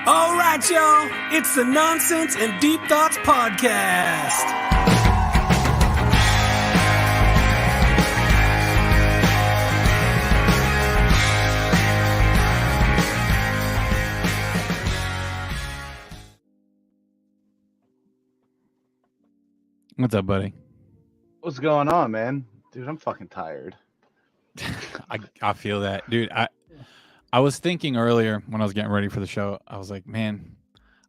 All right, y'all. It's the Nonsense and Deep Thoughts Podcast. What's up, buddy? What's going on, man? Dude, I'm fucking tired. I feel that, dude. I was thinking earlier when I was getting ready for the show, I was like, man,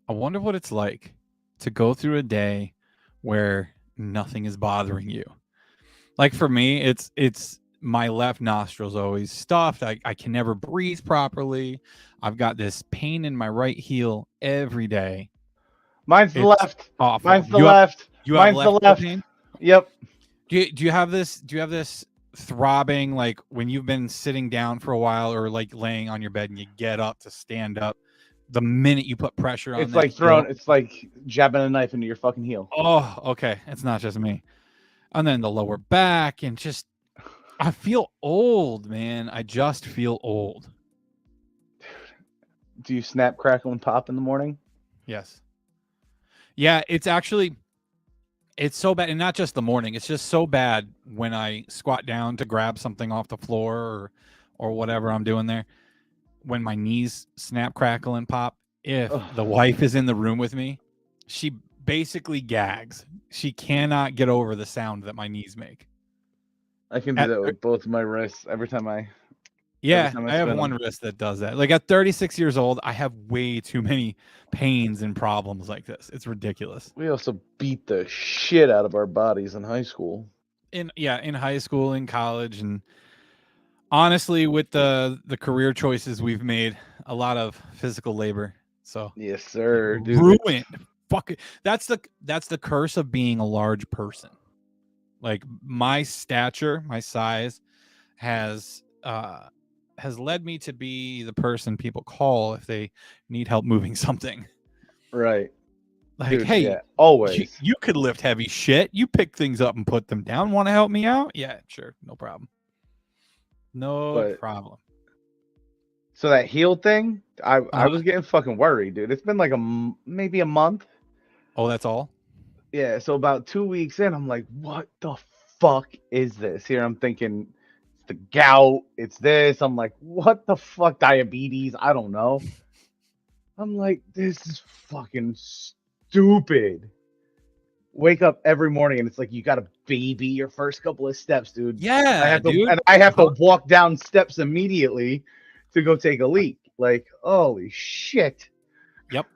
I wonder what it's like to go through a day where nothing is bothering you. Like for me, it's my left nostril's always stuffed. I can never breathe properly. I've got this pain in my right heel every day. Mine's the left. Awful. Mine's the left. Mine's the left. Pain? Yep. Do you have this throbbing, like when you've been sitting down for a while or like laying on your bed and you get up to stand up, the minute you put pressure on it's like throwing, it's like jabbing a knife into your fucking heel. Oh, okay. It's not just me. And then the lower back, and just I feel old, man. I just feel old. Do you snap, crackle, and pop in the morning? Yes. Yeah, it's so bad, and not just the morning. It's just so bad when I squat down to grab something off the floor or whatever I'm doing there. When my knees snap, crackle, and pop. If the wife is in the room with me, she basically gags. She cannot get over the sound that my knees make. I can do that with both my wrists every time I. Yeah, I have one wrist that does that. Like at 36 years old, I have way too many pains and problems like this. It's ridiculous. We also beat the shit out of our bodies in high school. In high school, in college, and honestly, with the career choices we've made, a lot of physical labor. So yes, sir. Dude. Ruined. Fuck it. That's the curse of being a large person. Like my stature, my size has led me to be the person people call if they need help moving something. Right. Like, dude, hey, yeah, always. You could lift heavy shit. You pick things up and put them down. Want to help me out? Yeah, sure. No problem. No problem. So that heel thing, I was getting fucking worried, dude. It's been like maybe a month. Oh, that's all? Yeah, so about 2 weeks in, I'm like, what the fuck is this? Here I'm thinking it's the gout, it's this. I'm like, what the fuck? Diabetes? I don't know. I'm like, this is fucking stupid. Wake up every morning and it's like you got to baby your first couple of steps, dude. Yeah, I have to walk down steps immediately to go take a leak. Like, holy shit. Yep.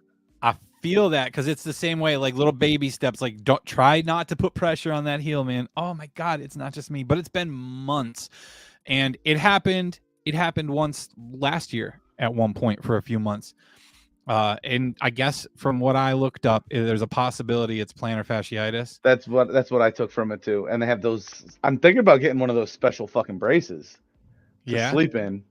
I feel that because it's the same way, like little baby steps. Like, don't try not to put pressure on that heel, man. Oh my God, it's not just me, but it's been months. And it happened once last year at one point for a few months. And I guess from what I looked up, there's a possibility it's plantar fasciitis. That's what I took from it too. And they have those. I'm thinking about getting one of those special fucking braces to sleep in.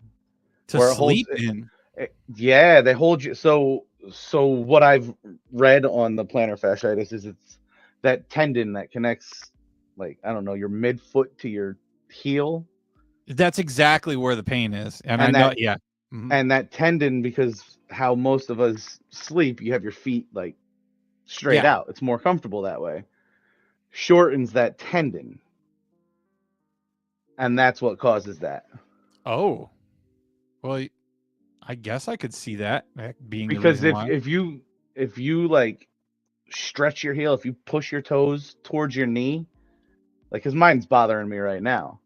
Yeah, they hold you. So what I've read on the plantar fasciitis is it's that tendon that connects, like, I don't know, your midfoot to your heel. That's exactly where the pain is. And I know, yeah. Mm-hmm. And that tendon, because how most of us sleep, you have your feet like straight out. It's more comfortable that way. Shortens that tendon. And that's what causes that. Oh. Well, I guess I could see that being because if you like stretch your heel, if you push your toes towards your knee, like, because mine's bothering me right now,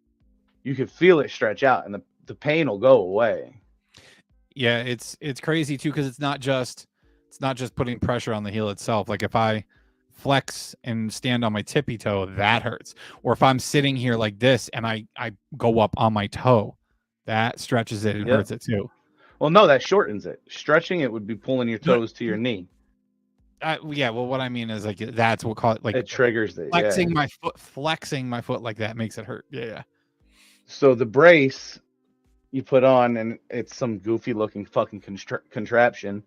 you can feel it stretch out and the pain will go away. Yeah, it's crazy too, because it's not just putting pressure on the heel itself. Like if I flex and stand on my tippy toe, that hurts. Or if I'm sitting here like this and I go up on my toe, that stretches it and hurts it too. Well, no, that shortens it. Stretching it would be pulling your toes to your knee. Yeah, well, what I mean is, like, that's what it triggers it. Flexing my foot like that makes it hurt. Yeah. So the brace you put on, and it's some goofy looking fucking contraption,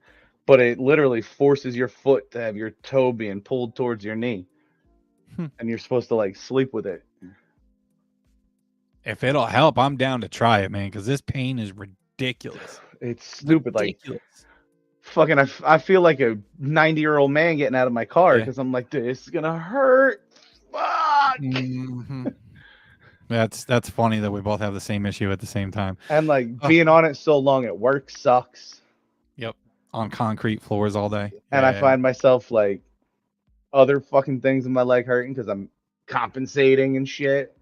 but it literally forces your foot to have your toe being pulled towards your knee, and you're supposed to like sleep with it. If it'll help, I'm down to try it, man, because this pain is ridiculous. It's stupid. Ridiculous. Like fucking, I feel like a 90-year-old man getting out of my car Yeah. because I'm like, this is gonna hurt. Fuck. Mhm. That's funny that we both have the same issue at the same time. And like Uh, being on it so long at work sucks. yep. On concrete floors all day. And I Yeah. find myself like other fucking things in my leg hurting because I'm compensating and shit.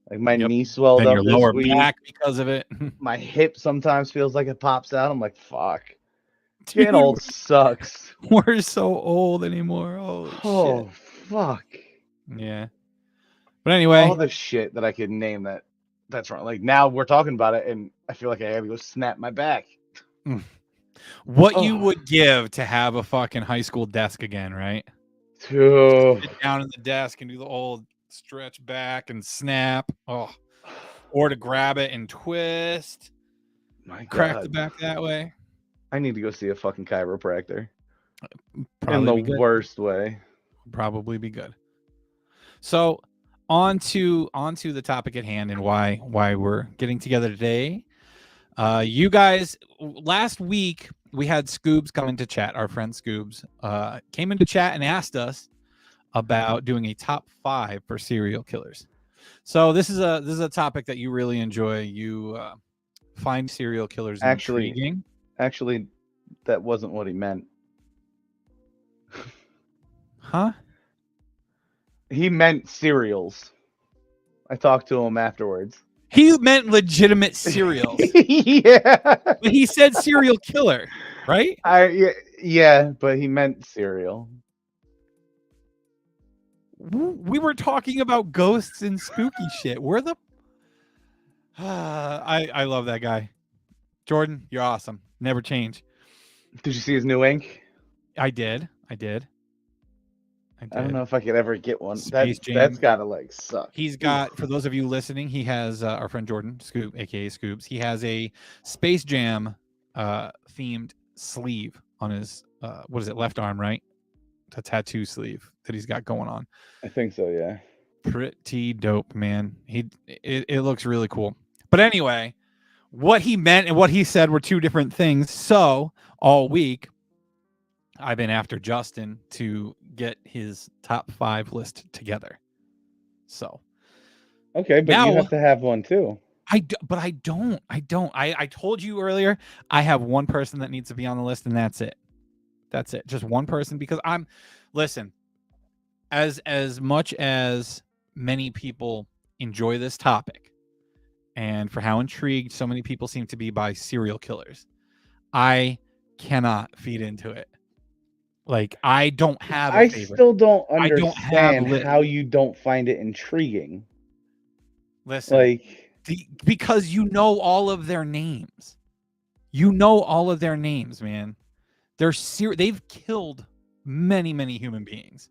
Like my Yep. knee swelled Then up your this lower week. back because of it. My hip sometimes feels like it pops out. I'm like, fuck. Dude, Getting old sucks. we're so old anymore. Holy shit. Oh, fuck. Yeah. But anyway, All the shit that I could name that's wrong. Like now we're talking about it and I feel like I gotta go snap my back. what Oh. you would give to have a fucking high school desk again, right? Dude. Sit down in the desk and do the old stretch back and snap. Oh. Or to grab it and twist. My God. Crack the back that way. I need to go see a fucking chiropractor. Probably In the be good. worst way. Probably be good. So on to the topic at hand and why we're getting together today. You guys, last week we had Scoobs come into chat. Our friend Scoobs came into chat and asked us about doing a top 5 for serial killers. So this is a topic that you really enjoy. You find serial killers intriguing. Actually, that wasn't what he meant. Huh? He meant cereals. I talked to him afterwards. He meant legitimate cereals. Yeah. But he said serial killer, right? Yeah, but he meant cereal. We were talking about ghosts and spooky shit. We're the I love that guy. Jordan, you're awesome. Never change. Did you see his new ink? I did. I don't know if I could ever get one. That's gotta like suck. He's got, for those of you listening, he has our friend Jordan Scoob, aka Scoobs. He has a Space Jam themed sleeve on his what is it, left arm, right? A tattoo sleeve that he's got going on. I think so, yeah. Pretty dope, man. It looks really cool. But anyway, what he meant and what he said were two different things. So all week I've been after Justin to get his top 5 list together. So okay, but now, you have to have one too. I don't. I told you earlier I have one person that needs to be on the list, and that's it. That's it. Just one person, because listen, as much as many people enjoy this topic and for how intrigued so many people seem to be by serial killers, I cannot feed into it. Like, I don't have a favorite. I still don't understand how you don't find it intriguing. Listen, like, because you know all of their names. You know all of their names, man. They've killed many, many human beings.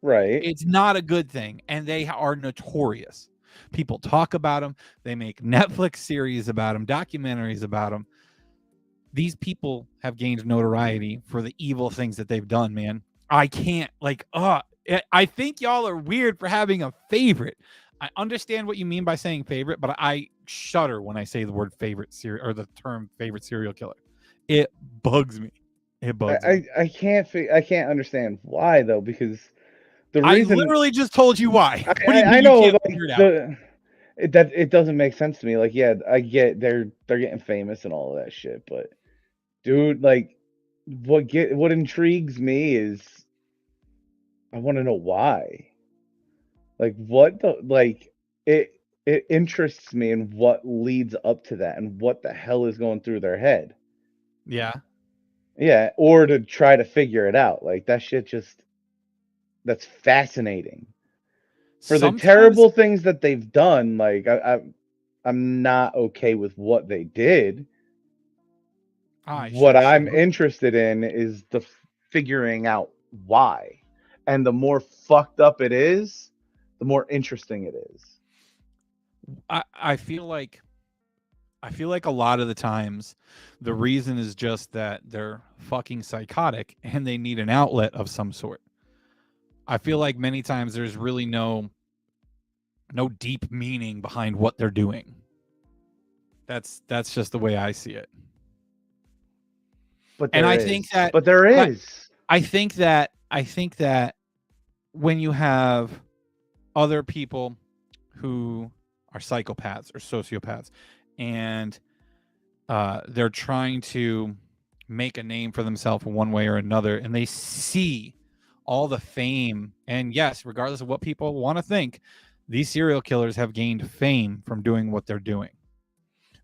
Right. It's not a good thing, and they are notorious. People talk about them. They make Netflix series about them, documentaries about them. These people have gained notoriety for the evil things that they've done, man. I can't, I think y'all are weird for having a favorite. I understand what you mean by saying favorite, but I shudder when I say the word favorite or the term favorite serial killer. It bugs me. It bugs me. I can't understand why though, because the reason I literally just told you why. I know that it doesn't make sense to me. Like, yeah, I get they're getting famous and all of that shit, but dude, like, what intrigues me is I want to know why. Like, it interests me in what leads up to that and what the hell is going through their head. Yeah. Yeah, or to try to figure it out. Like, that shit that's fascinating. For the terrible things that they've done, like, I'm not okay with what they did. What I'm interested in is the figuring out why. And the more fucked up it is, the more interesting it is. I feel like a lot of the times the reason is just that they're fucking psychotic and they need an outlet of some sort. I feel like many times there's really no deep meaning behind what they're doing. That's just the way I see it. But And there I is. think that But there but is. I think that when you have other people who are psychopaths or sociopaths, and they're trying to make a name for themselves one way or another, and they see all the fame, and yes, regardless of what people want to think, these serial killers have gained fame from doing what they're doing.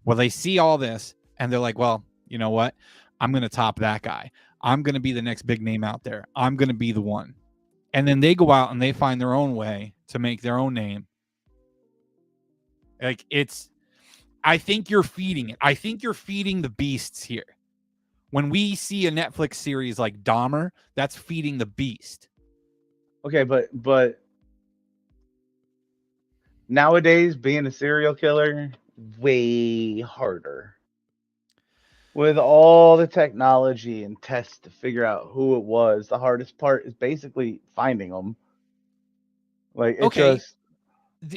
Well, they see all this and they're like, well, you know what? I'm going to top that guy. I'm going to be the next big name out there. I'm going to be the one. And then they go out and they find their own way to make their own name. Like, I think you're feeding it. I think you're feeding the beasts here. When we see a Netflix series like Dahmer, that's feeding the beast. Okay, but nowadays being a serial killer, way harder. With all the technology and tests to figure out who it was, the hardest part is basically finding them. Like it Okay, just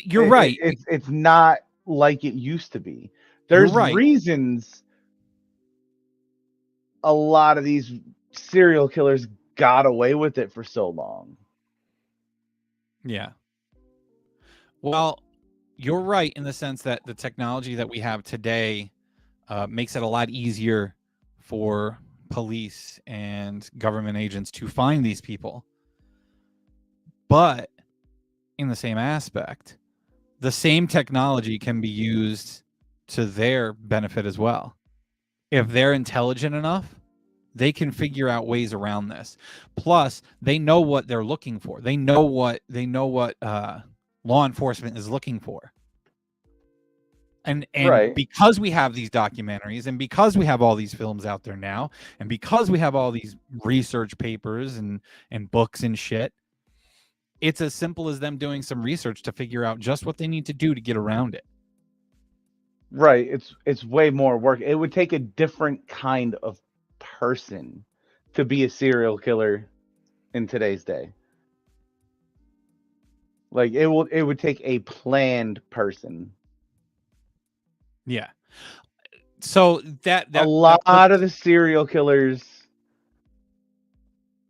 you're right. it's not like it used to be. You're There's right. reasons a lot of these serial killers got away with it for so long. Yeah. Well, you're right in the sense that the technology that we have today makes it a lot easier for police and government agents to find these people. But in the same aspect, the same technology can be used to their benefit as well. If they're intelligent enough, they can figure out ways around this. Plus, they know what they're looking for. They know what law enforcement is looking for. And Right. because we have these documentaries, and because we have all these films out there now, and because we have all these research papers and books and shit, it's as simple as them doing some research to figure out just what they need to do to get around it. Right. It's way more work. It would take a different kind of person to be a serial killer in today's day. Like it would take a planned person. Yeah. So that A lot of the serial killers,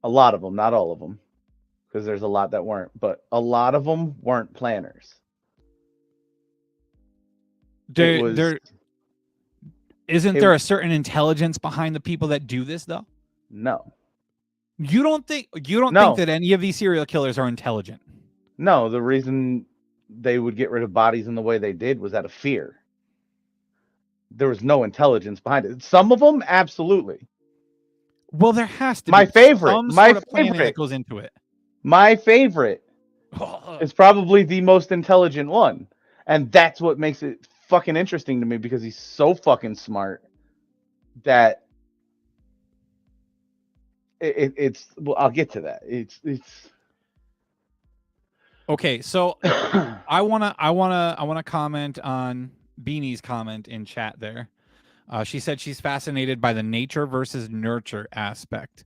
a lot of them, not all of them, because there's a lot that weren't, but a lot of them weren't planners. there isn't there a certain intelligence behind the people that do this though? No. You don't think No. that any of these serial killers are intelligent? No, the reason they would get rid of bodies in the way they did was out of fear. There was no intelligence behind it. Some of them, absolutely. Well, there has to My be favorite, some my sort of planning favorite. that goes into it. My favorite is probably the most intelligent one. And that's what makes it fucking interesting to me, because he's so fucking smart that it's well, I'll get to that. It's okay, so I wanna comment on Beanie's comment in chat there. She said she's fascinated by the nature versus nurture aspect.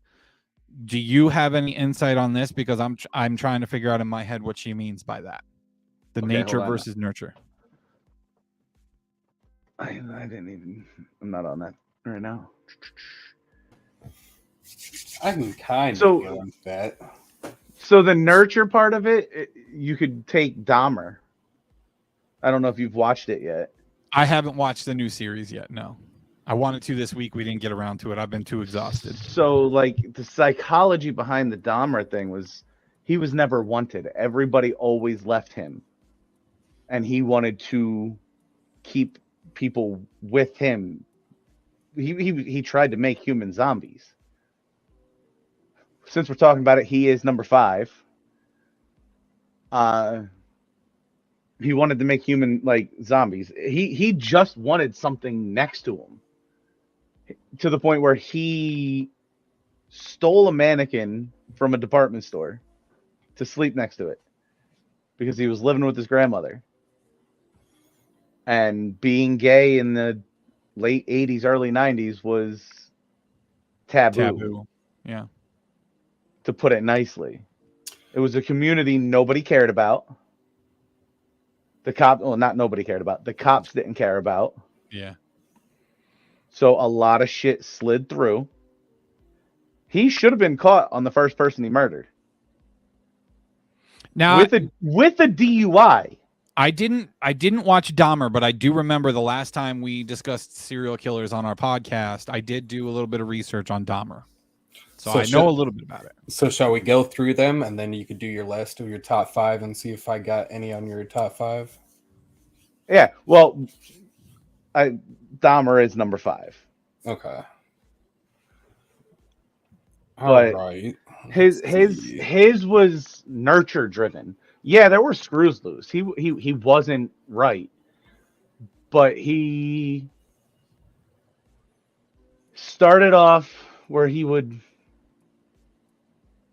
Do you have any insight on this? Because I'm trying to figure out in my head what she means by that. The Okay, nature hold on. versus nurture. I didn't even. I'm not on that right now. I can kind of get into that. So the nurture part of it, you could take Dahmer. I don't know if you've watched it yet. I haven't watched the new series yet. No, I wanted to this week. We didn't get around to it. I've been too exhausted. So like the psychology behind the Dahmer thing was he was never wanted. Everybody always left him. And he wanted to keep people with him. He tried to make human zombies. Since we're talking about it, he is number 5. He wanted to make human like zombies. He just wanted something next to him, to the point where he stole a mannequin from a department store to sleep next to it because he was living with his grandmother. And being gay in the late 80s, early 90s was taboo. Yeah. To put it nicely. It was a community nobody cared about. Not nobody cared about. The cops didn't care about. Yeah. So a lot of shit slid through. He should have been caught on the first person he murdered. Now, with a DUI. I didn't watch Dahmer, but I do remember the last time we discussed serial killers on our podcast, I did do a little bit of research on Dahmer. So I know a little bit about it. So shall we go through them, and then you could do your list of your top 5 and see if I got any on your top 5? Yeah, well, Dahmer is number 5. Okay. But right. His was nurture driven. Yeah, there were screws loose. He wasn't right, but he started off where he would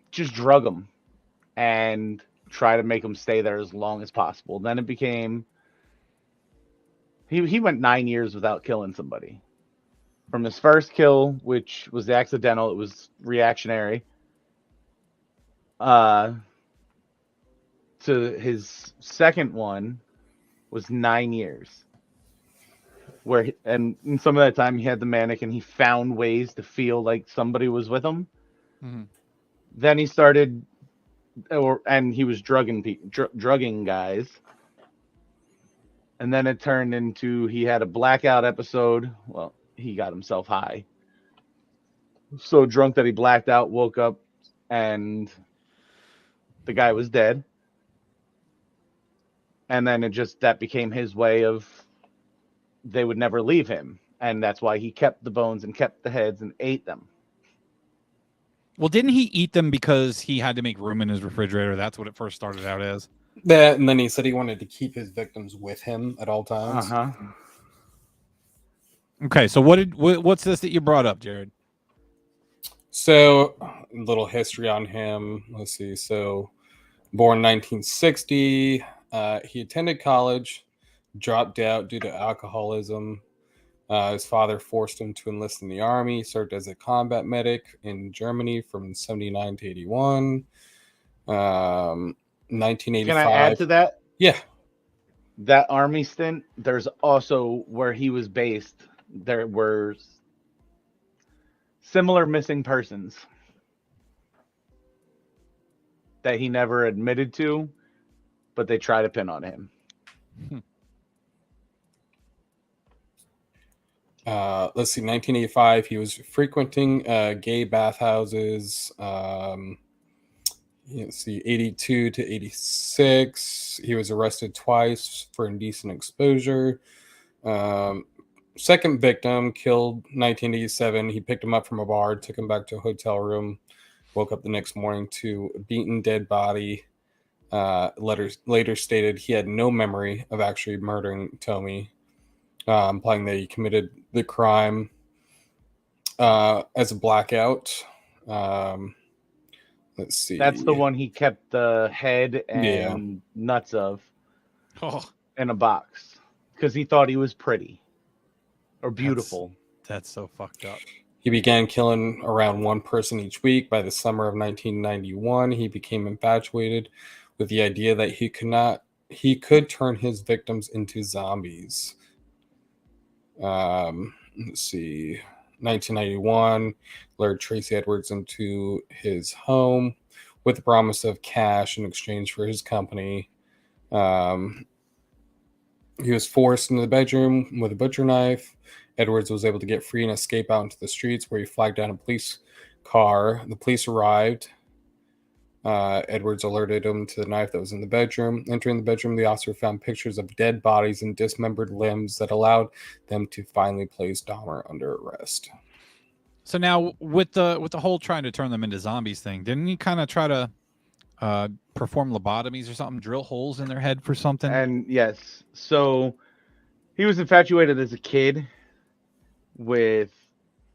just drug them and try to make them stay there as long as possible. Then it became he went 9 years without killing somebody. From his first kill, which was accidental, it was reactionary. To his second one was 9 years. And in some of that time, he had the manic, and he found ways to feel like somebody was with him. Mm-hmm. Then he started, and he was drugging guys. And then it turned into he had a blackout episode. Well, he got himself high, so drunk that he blacked out, woke up, and the guy was dead. And then that became his way of, they would never leave him. And that's why he kept the bones and kept the heads and ate them. Well, didn't he eat them because he had to make room in his refrigerator? That's what it first started out as. That, and then he said he wanted to keep his victims with him at all times. Okay, so what's this that you brought up, Jared? So, a little history on him. Let's see. So, born 1960, he attended college, dropped out due to alcoholism. His father forced him to enlist in the army, served as a combat medic in Germany from 79 to 81. 1985. Can I add to that? Yeah. That army stint, there's also where he was based, there were similar missing persons that he never admitted to, but they try to pin on him. Let's see, 1985, he was frequenting gay bathhouses. Let's see, 82 to 86, he was arrested twice for indecent exposure. Second victim, killed 1987. He picked him up from a bar, took him back to a hotel room, woke up the next morning to a beaten dead body. Later stated he had no memory of actually murdering Tommy, implying that he committed the crime as a blackout. Let's see. That's the one he kept the head and nuts of in a box because he thought he was pretty or beautiful. That's so fucked up. He began killing around one person each week. By the summer of 1991, he became infatuated with the idea that he could turn his victims into zombies. Let's see. 1991, lured Tracy Edwards into his home with the promise of cash in exchange for his company. He was forced into the bedroom with a butcher knife. Edwards was able to get free and escape out into the streets, where he flagged down a police car. The police arrived. Edwards alerted him to the knife that was in the bedroom. Entering the bedroom, the officer found pictures of dead bodies and dismembered limbs that allowed them to finally place Dahmer under arrest. So now, with the whole trying to turn them into zombies thing, didn't he kind of try to perform lobotomies or something, drill holes in their head for something? And yes, so he was infatuated as a kid with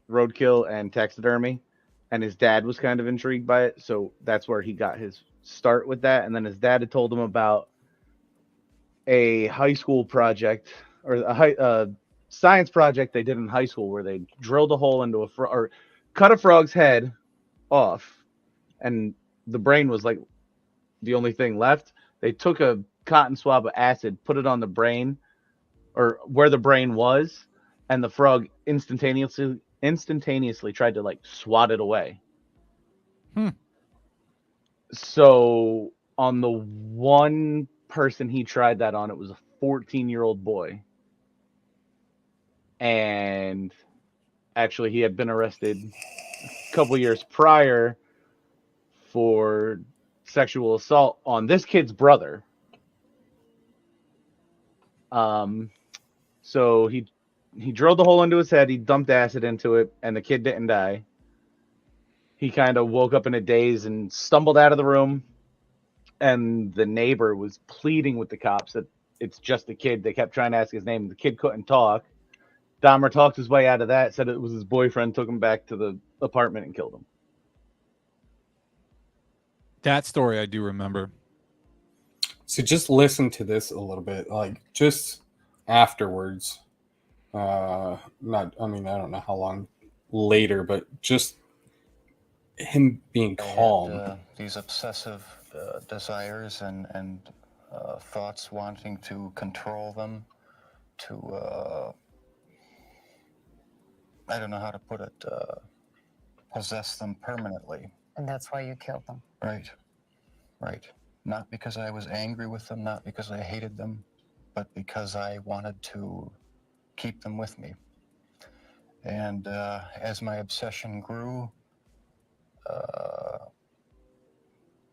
roadkill and taxidermy, and his dad was kind of intrigued by it, so that's where he got his start with that. And then his dad had told him about a high school project, or a science project they did in high school, where they drilled a hole into or cut a frog's head off, and the brain was like the only thing left. They took a cotton swab of acid, put it on the brain, or where the brain was, and the frog instantaneously tried to like swat it away. So on the one person he tried that on, it was a 14-year-old boy. And actually, he had been arrested a couple years prior for sexual assault on this kid's brother. So he drilled the hole into his head, he dumped acid into it, and the kid didn't die. He kind of woke up in a daze and stumbled out of the room, and the neighbor was pleading with the cops that it's just a kid. They kept trying to ask his name. The kid couldn't talk. Dahmer talked his way out of that, said it was his boyfriend, took him back to the apartment and killed him. That story I do remember. So just listen to this a little bit, like just afterwards. I don't know how long later, but just him being calm. Had, these obsessive desires and thoughts wanting to control them, to I don't know how to put it, possess them permanently. And that's why you killed them. Right. Not because I was angry with them, not because I hated them, but because I wanted to keep them with me. And as my obsession grew,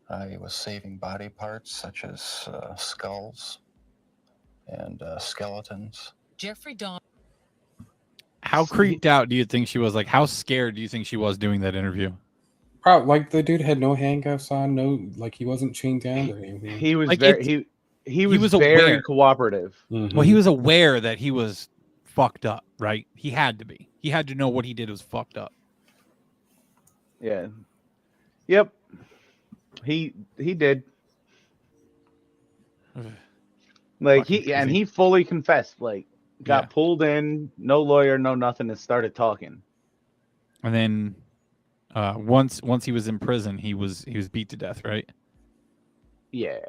I was saving body parts such as skulls and skeletons. Jeffrey Dahmer. How creeped out do you think she was? Like, how scared do you think she was doing that interview? Probably, like the dude had no handcuffs on, he wasn't chained down or anything. He was Like, he was very aware. cooperative. Mhm. Well, he was aware that he was fucked up, right? He had to be. He had to know what he did was fucked up. Yeah. Yep. He did. Like he fully confessed. Like got pulled in, no lawyer, no nothing, and started talking. And then once he was in prison, he was beat to death, right? Yeah.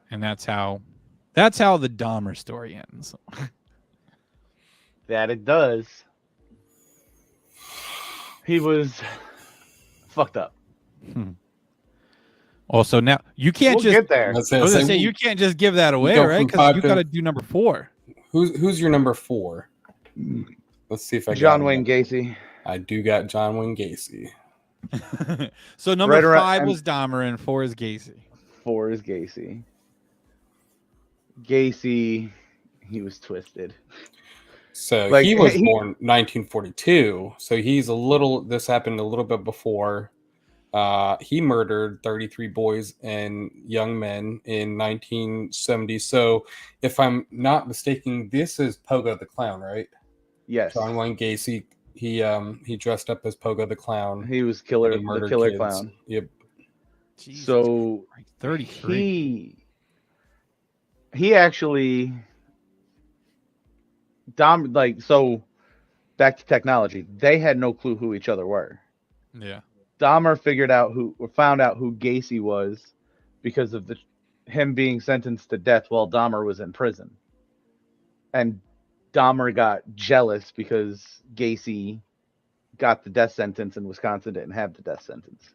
And that's how the Dahmer story ends. That it does. He was fucked up. Also, now you can't We'll just get there. I was gonna say you can't just give that away, go right? from Because five you to- got to do number 4. Who's your number 4? Let's see if I John got Wayne it. Gacy. I do got John Wayne Gacy. So number Right around- 5 was Dahmer and 4 is Gacy. 4 is Gacy. Gacy, he was twisted. So Like, he was he- born 1942. So this happened a little bit before. He murdered 33 boys and young men in 1970. So if I'm not mistaken, this is Pogo the Clown, right? Yes. John Wayne Gacy. He dressed up as Pogo the Clown. He was and the murdered killer kids. clown. Yep. Jesus So Christ, 33. he actually so back to technology. They had no clue who each other were. Yeah. Dahmer found out who Gacy was because of him being sentenced to death while Dahmer was in prison. And Dahmer got jealous because Gacy got the death sentence and Wisconsin didn't have the death sentence.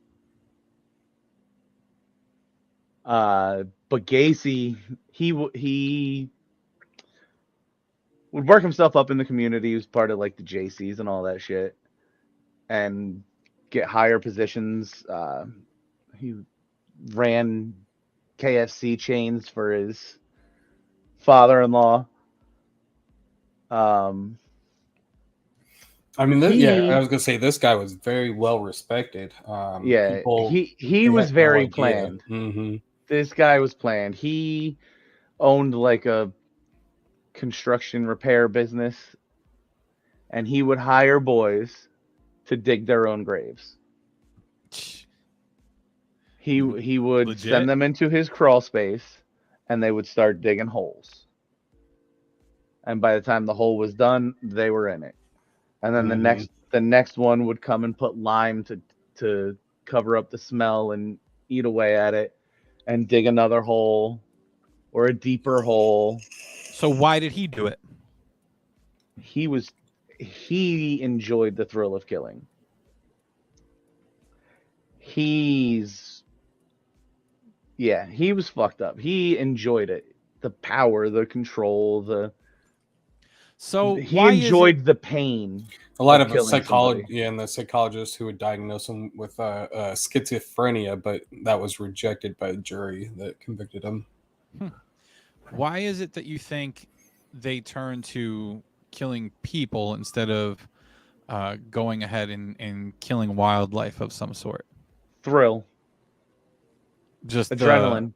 But Gacy, he would work himself up in the community. He was part of like the JCs and all that shit, and get higher positions. He ran KFC chains for his father-in-law. I mean, I was gonna say this guy was very well respected. He was very planned. Mm-hmm. This guy was planned. He owned like a construction repair business, and he would hire boys to dig their own graves. He would Legit? send them into his crawl space, and they would start digging holes. And by the time the hole was done, they were in it. And then the next one would come and put lime to cover up the smell and eat away at it, and dig another hole or a deeper hole. So why did he do it? He enjoyed the thrill of killing. he's he was fucked up. He enjoyed it. The power, the control, So he why is it, enjoyed the pain. A lot of of killing psychology, somebody. and the psychologists who would diagnose him with schizophrenia, but that was rejected by the jury that convicted him. why is it that you think they turn to killing people instead of going ahead and killing wildlife of some sort? Thrill, Just adrenaline.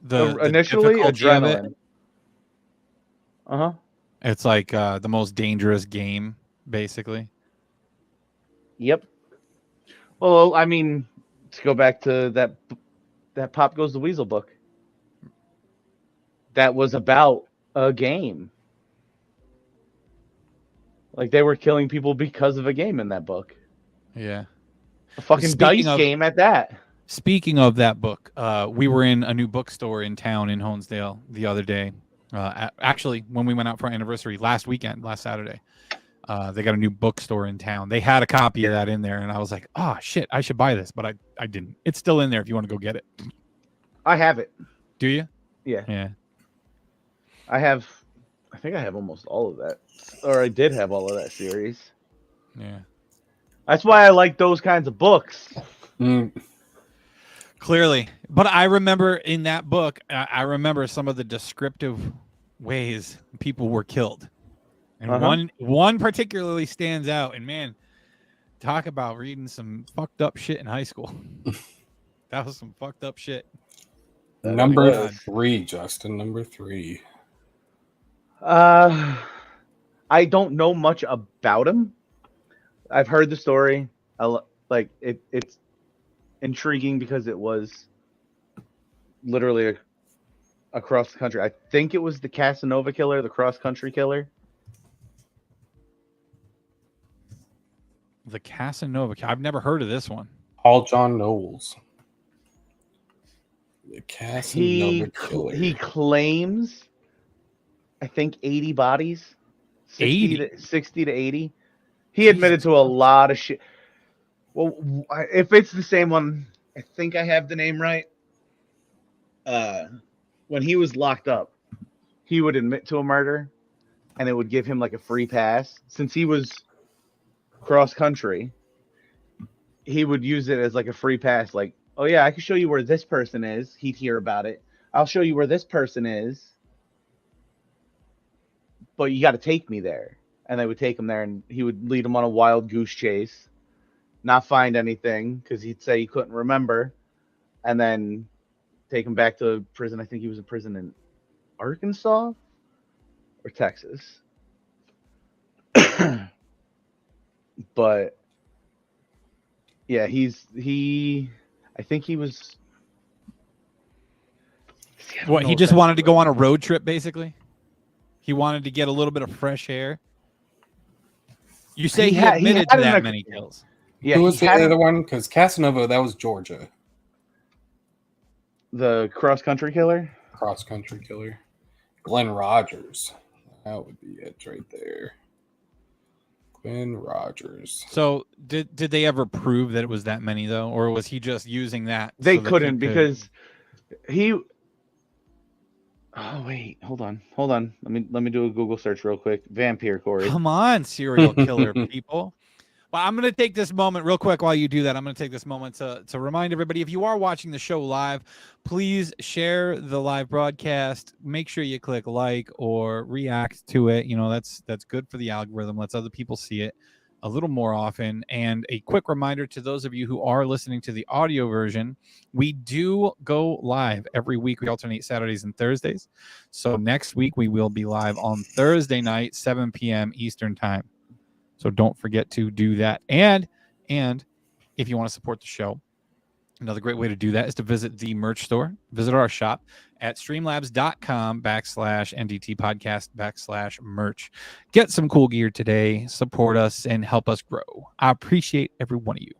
the Initially, difficulty of it. adrenaline. Uh-huh. It's like the most dangerous game, basically. Yep. Well, I mean, to go back to that Pop Goes the Weasel book. That was about a game. Like they were killing people because of a game in that book. Yeah. A fucking Speaking dice of- game at that. Speaking of that book, we were in a new bookstore in town in Honesdale the other day. Actually, when we went out for our anniversary last Saturday, they got a new bookstore in town. They had a copy of that in there, and I was like, "Oh shit, I should buy this," but I didn't. It's still in there if you want to go get it. I have it. Do you? Yeah. Yeah. I think I have almost all of that. Or I did have all of that series. Yeah. That's why I like those kinds of books. Clearly, but I remember in that book, I remember some of the descriptive ways people were killed, and one particularly stands out. And man, talk about reading some fucked up shit in high school. That was some fucked up shit. Number 3, Justin. Number 3. I don't know much about him. I've heard the story. It's intriguing because it was literally across the country. I think it was the Casanova killer, the cross-country killer. The Casanova. I've never heard of this one. Paul John Knowles. The Casanova killer. He claims, I think, 80 bodies. 60 to 80. He admitted to a lot of shit. Well, if it's the same one, I think I have the name right. When he was locked up, he would admit to a murder, and it would give him like a free pass. Since he was cross country, he would use it as like a free pass. Like, oh yeah, I can show you where this person is. He'd hear about it. I'll show you where this person is, but you got to take me there. And they would take him there, and he would lead him on a wild goose chase, not find anything because he'd say he couldn't remember, and then take him back to prison. I think he was in prison in Arkansas or Texas. But yeah, I think he was. What, he just wanted to go on a road trip, basically? He wanted to get a little bit of fresh air? You say he admitted to that many kills. Yeah, who was the other one? Because Casanova, that was Georgia. The cross-country killer? Cross-country killer. Glenn Rogers. That would be it right there. Glenn Rogers. So did they ever prove that it was that many, though? Or was he just using that? They couldn't because he... Oh, wait. Hold on. Let me do a Google search real quick. Vampire Corey. Come on, serial killer people. Well, I'm going to take this moment real quick while you do that. I'm going to take this moment to remind everybody, if you are watching the show live, please share the live broadcast. Make sure you click like or react to it. You know, that's good for the algorithm. Lets other people see it a little more often. And a quick reminder to those of you who are listening to the audio version, we do go live every week. We alternate Saturdays and Thursdays. So next week we will be live on Thursday night, 7 p.m. Eastern time. So don't forget to do that. And if you want to support the show, another great way to do that is to visit the merch store. Visit our shop at streamlabs.com/NDT podcast/merch. Get some cool gear today, support us, and help us grow. I appreciate every one of you.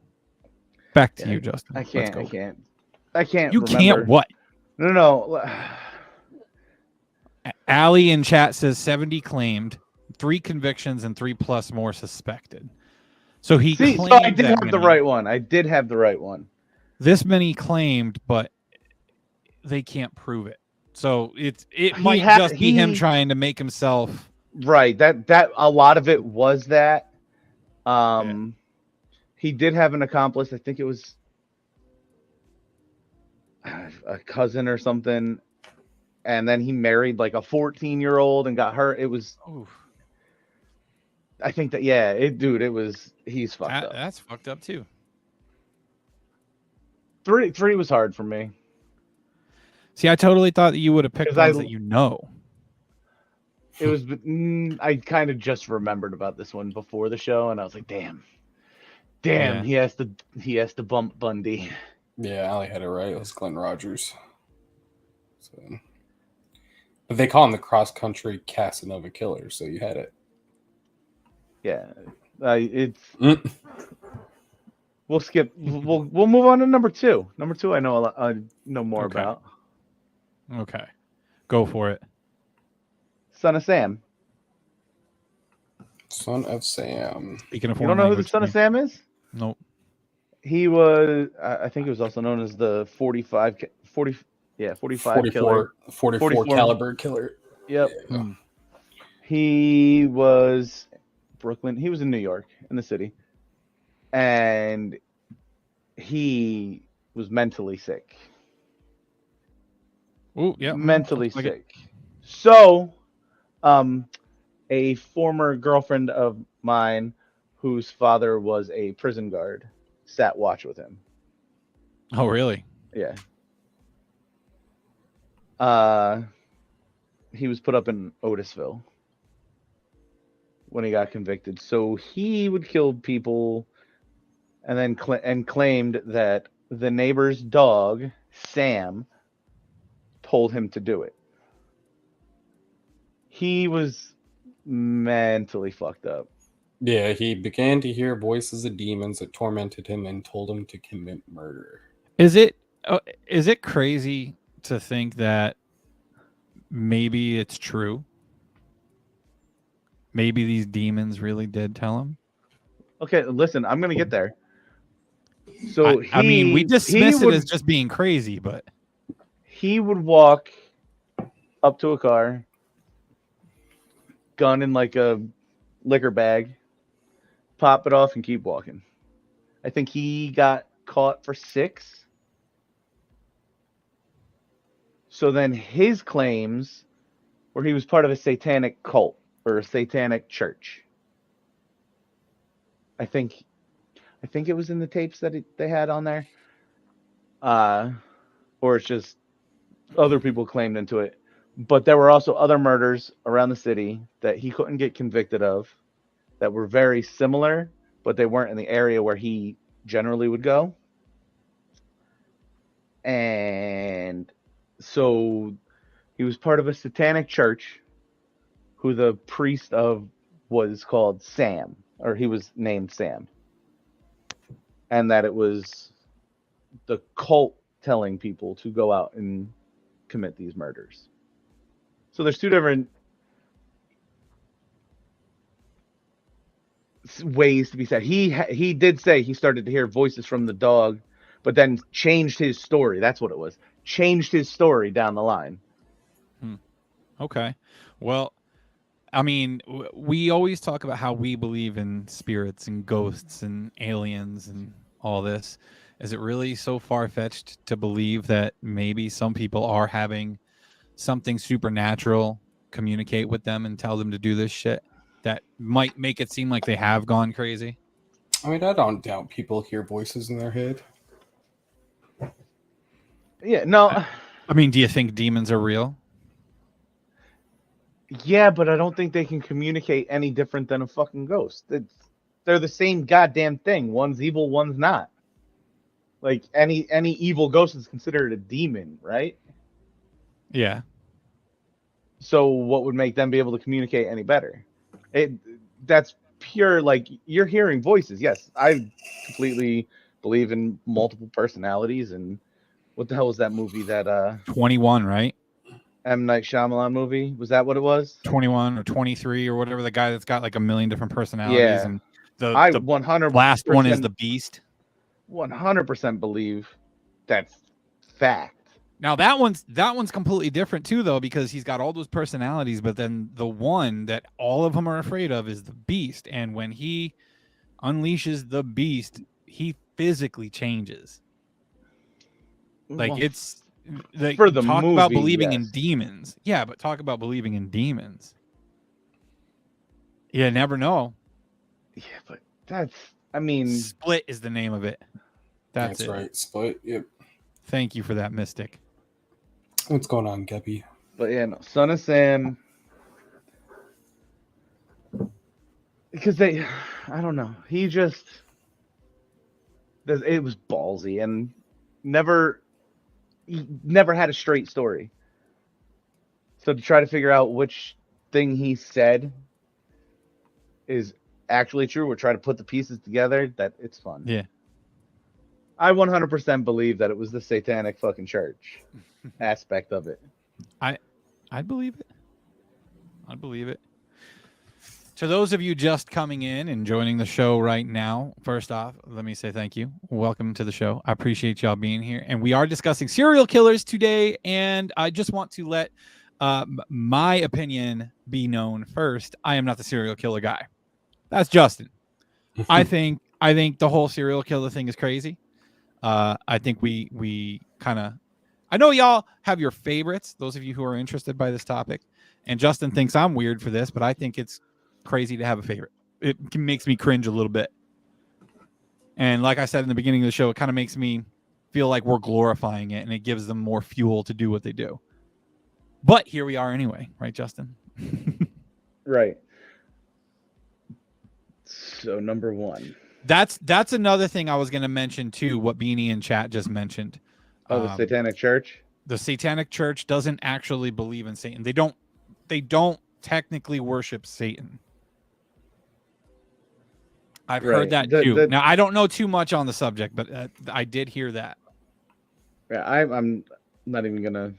Back to you, Justin. I can't. You remember. Can't what? No. Allie in chat says 70 claimed, 3 convictions, and 3+ more suspected. So he claimed I did have the right one. this many claimed, but they can't prove it. So it He might had- just be him he- trying to make himself. Right. That a lot of it was that. He did have an accomplice. I think it was a cousin or something. And then he married like a 14-year-old and got hurt. It was. Oof, I think that it was. He's fucked up. that's fucked up too. Three was hard for me. See, I totally thought that you would have picked 'Cause ones that you know. It was. I kind of just remembered about this one before the show, and I was like, damn, Yeah. he has to bump Bundy. Yeah, Ali had it right. It was Glenn Rogers. So, but they call him the cross-country Casanova killer, so you had it. Yeah, it's. Mm. We'll skip. We'll move on to number 2. Number 2, I know a lot. I know more Okay. about. Okay, go for it. Son of Sam. Son of Sam. Speaking of You foreign don't know who the language, Son of Sam is? Nope. He was. I think he was also known as the 45 killer. 44 caliber killer. Yep. Hmm. He was Brooklyn. He was in New York, in the city, and he was mentally sick. Ooh, yeah. Mentally looks like it. sick. So, a former girlfriend of mine, whose father was a prison guard, sat watch with him. Oh, really? Yeah. He was put up in Otisville when he got convicted. So he would kill people, and then claimed that the neighbor's dog, Sam, told him to do it. He was mentally fucked up. Yeah, he began to hear voices of demons that tormented him and told him to commit murder. Is it crazy to think that maybe it's true? Maybe these demons really did tell him. Okay, listen, I'm gonna get there. So I mean, we dismiss would, it as just being crazy, but he would walk up to a car, gun in like a liquor bag, pop it off, and keep walking. I think he got caught for 6. So then his claims were he was part of a satanic cult or a satanic church. I think it was in the tapes that they had on there. Or it's just other people claimed into it. But there were also other murders around the city that he couldn't get convicted of that were very similar, but they weren't in the area where he generally would go. And so he was part of a satanic church who the priest of was called Sam, or he was named Sam. And that it was the cult telling people to go out and commit these murders. So there's 2 different ways to be said. He did say he started to hear voices from the dog, but then changed his story. That's what it was. Changed his story down the line. okay. Well, I mean, we always talk about how we believe in spirits and ghosts and aliens and all this. Is it really so far-fetched to believe that maybe some people are having something supernatural communicate with them and tell them to do this shit that might make it seem like they have gone crazy? I mean, I don't doubt people hear voices in their head. Yeah, no. I mean, do you think demons are real? Yeah, but I don't think they can communicate any different than a fucking ghost. They're the same goddamn thing. One's evil, one's not. Like any evil ghost is considered a demon, right? Yeah. So what would make them be able to communicate any better? That's pure, like, you're hearing voices. Yes, I completely believe in multiple personalities. And what the hell was that movie that 21, right? M. Night Shyamalan movie? Was that what it was? 21 or 23 or whatever, the guy that's got like a million different personalities. Yeah. And I the 100% last one is the beast. 100% believe that's fact. Now that one's completely different too, though, because he's got all those personalities, but then the one that all of them are afraid of is the Beast, and when he unleashes the Beast, he physically changes. Like Well, it's like for the talk about movie, believing in yes. demons. Yeah, but talk about believing in demons. You never know. Yeah, but that's. I mean, Split is the name of it. That's it. right. Split. Yep. Thank you for that, Mystic. What's going on, Geppy? but yeah, no. Son of Sam. Because I don't know. He just. It was ballsy and he never had a straight story. So to try to figure out which thing he said is actually true, or try to put the pieces together, that it's fun. Yeah. I 100% believe that it was the satanic fucking church aspect of it. I'd believe it. I'd believe it. To those of you just coming in and joining the show right now, first off, let me say thank you. Welcome to the show. I appreciate y'all being here. And we are discussing serial killers today. And I just want to let my opinion be known first. I am not the serial killer guy. That's Justin. I think the whole serial killer thing is crazy. I think we kind of, I know y'all have your favorites, those of you who are interested by this topic. And Justin thinks I'm weird for this, but I think it's crazy to have a favorite. It makes me cringe a little bit. And like I said in the beginning of the show, it kind of makes me feel like we're glorifying it, and it gives them more fuel to do what they do. But here we are anyway, right, Justin? Right. So number one. That's another thing I was going to mention too, what Beanie in chat just mentioned. Oh, the Satanic Church? The Satanic Church doesn't actually believe in Satan. They don't technically worship Satan. I've heard that too. Now, I don't know too much on the subject, but I did hear that. Yeah, I'm not even gonna.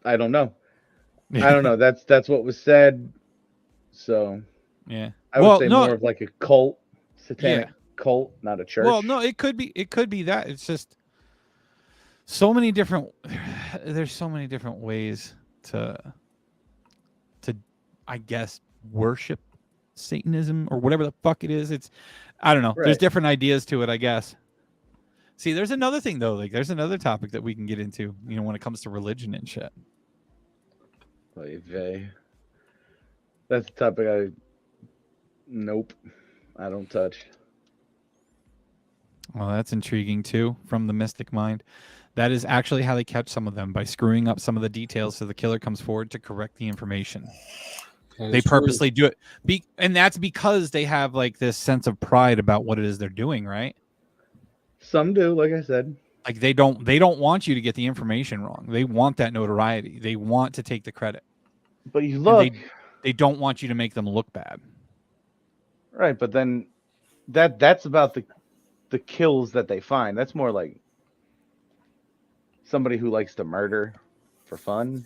I don't know. I don't know. That's what was said. So yeah, I would say more of like a cult, satanic cult, not a church. Well, no, it could be that. It's just so many different. There's so many different ways to I guess worship Satanism or whatever the fuck it is. It's, I don't know. Right. There's different ideas to it, I guess. See, there's another thing though. Like, there's another topic that we can get into. You know, when it comes to religion and shit. That's the topic nope, I don't touch. Well, that's intriguing too. From the mystic mind, that is actually how they catch some of them, by screwing up some of the details so the killer comes forward to correct the information. They purposely do it, and that's because they have like this sense of pride about what it is they're doing, right? Some do, like I said. Like they don't want you to get the information wrong. They want that notoriety. They want to take the credit. But you look, they don't want you to make them look bad. Right, but then that's about the kills that they find. That's more like somebody who likes to murder for fun.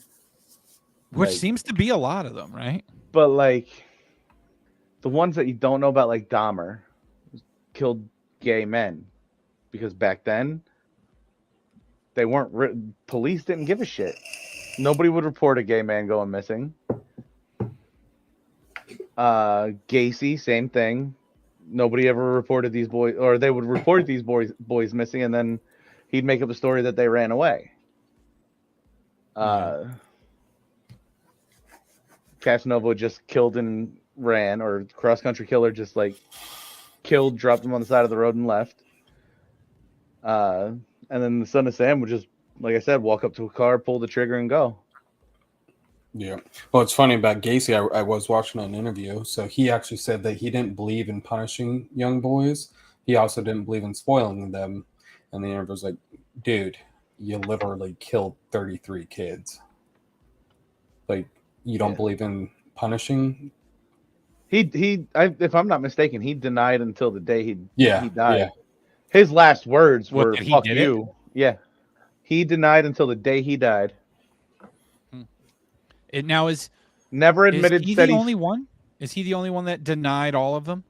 Which seems to be a lot of them, right? But like the ones that you don't know about, like Dahmer, killed gay men because back then they weren't police didn't give a shit. Nobody would report a gay man going missing. Gacy, same thing. Nobody ever reported these boys, or they would report these boys missing, and then he'd make up a story that they ran away. Casanova just killed and ran, or cross country killer just like killed, dropped him on the side of the road and left. And then the Son of Sam would just, like I said, walk up to a car, pull the trigger, and go. Yeah. Well, it's funny about Gacy. I was watching an interview. So he actually said that he didn't believe in punishing young boys. He also didn't believe in spoiling them. And the interview was like, dude, you literally killed 33 kids. Like, you don't believe in punishing? If I'm not mistaken, he denied until the day he died. Yeah. His last words were "fuck you." It? Yeah, he denied until the day he died. It now is never admitted. Is he the only one? Is he the only one that denied all of them?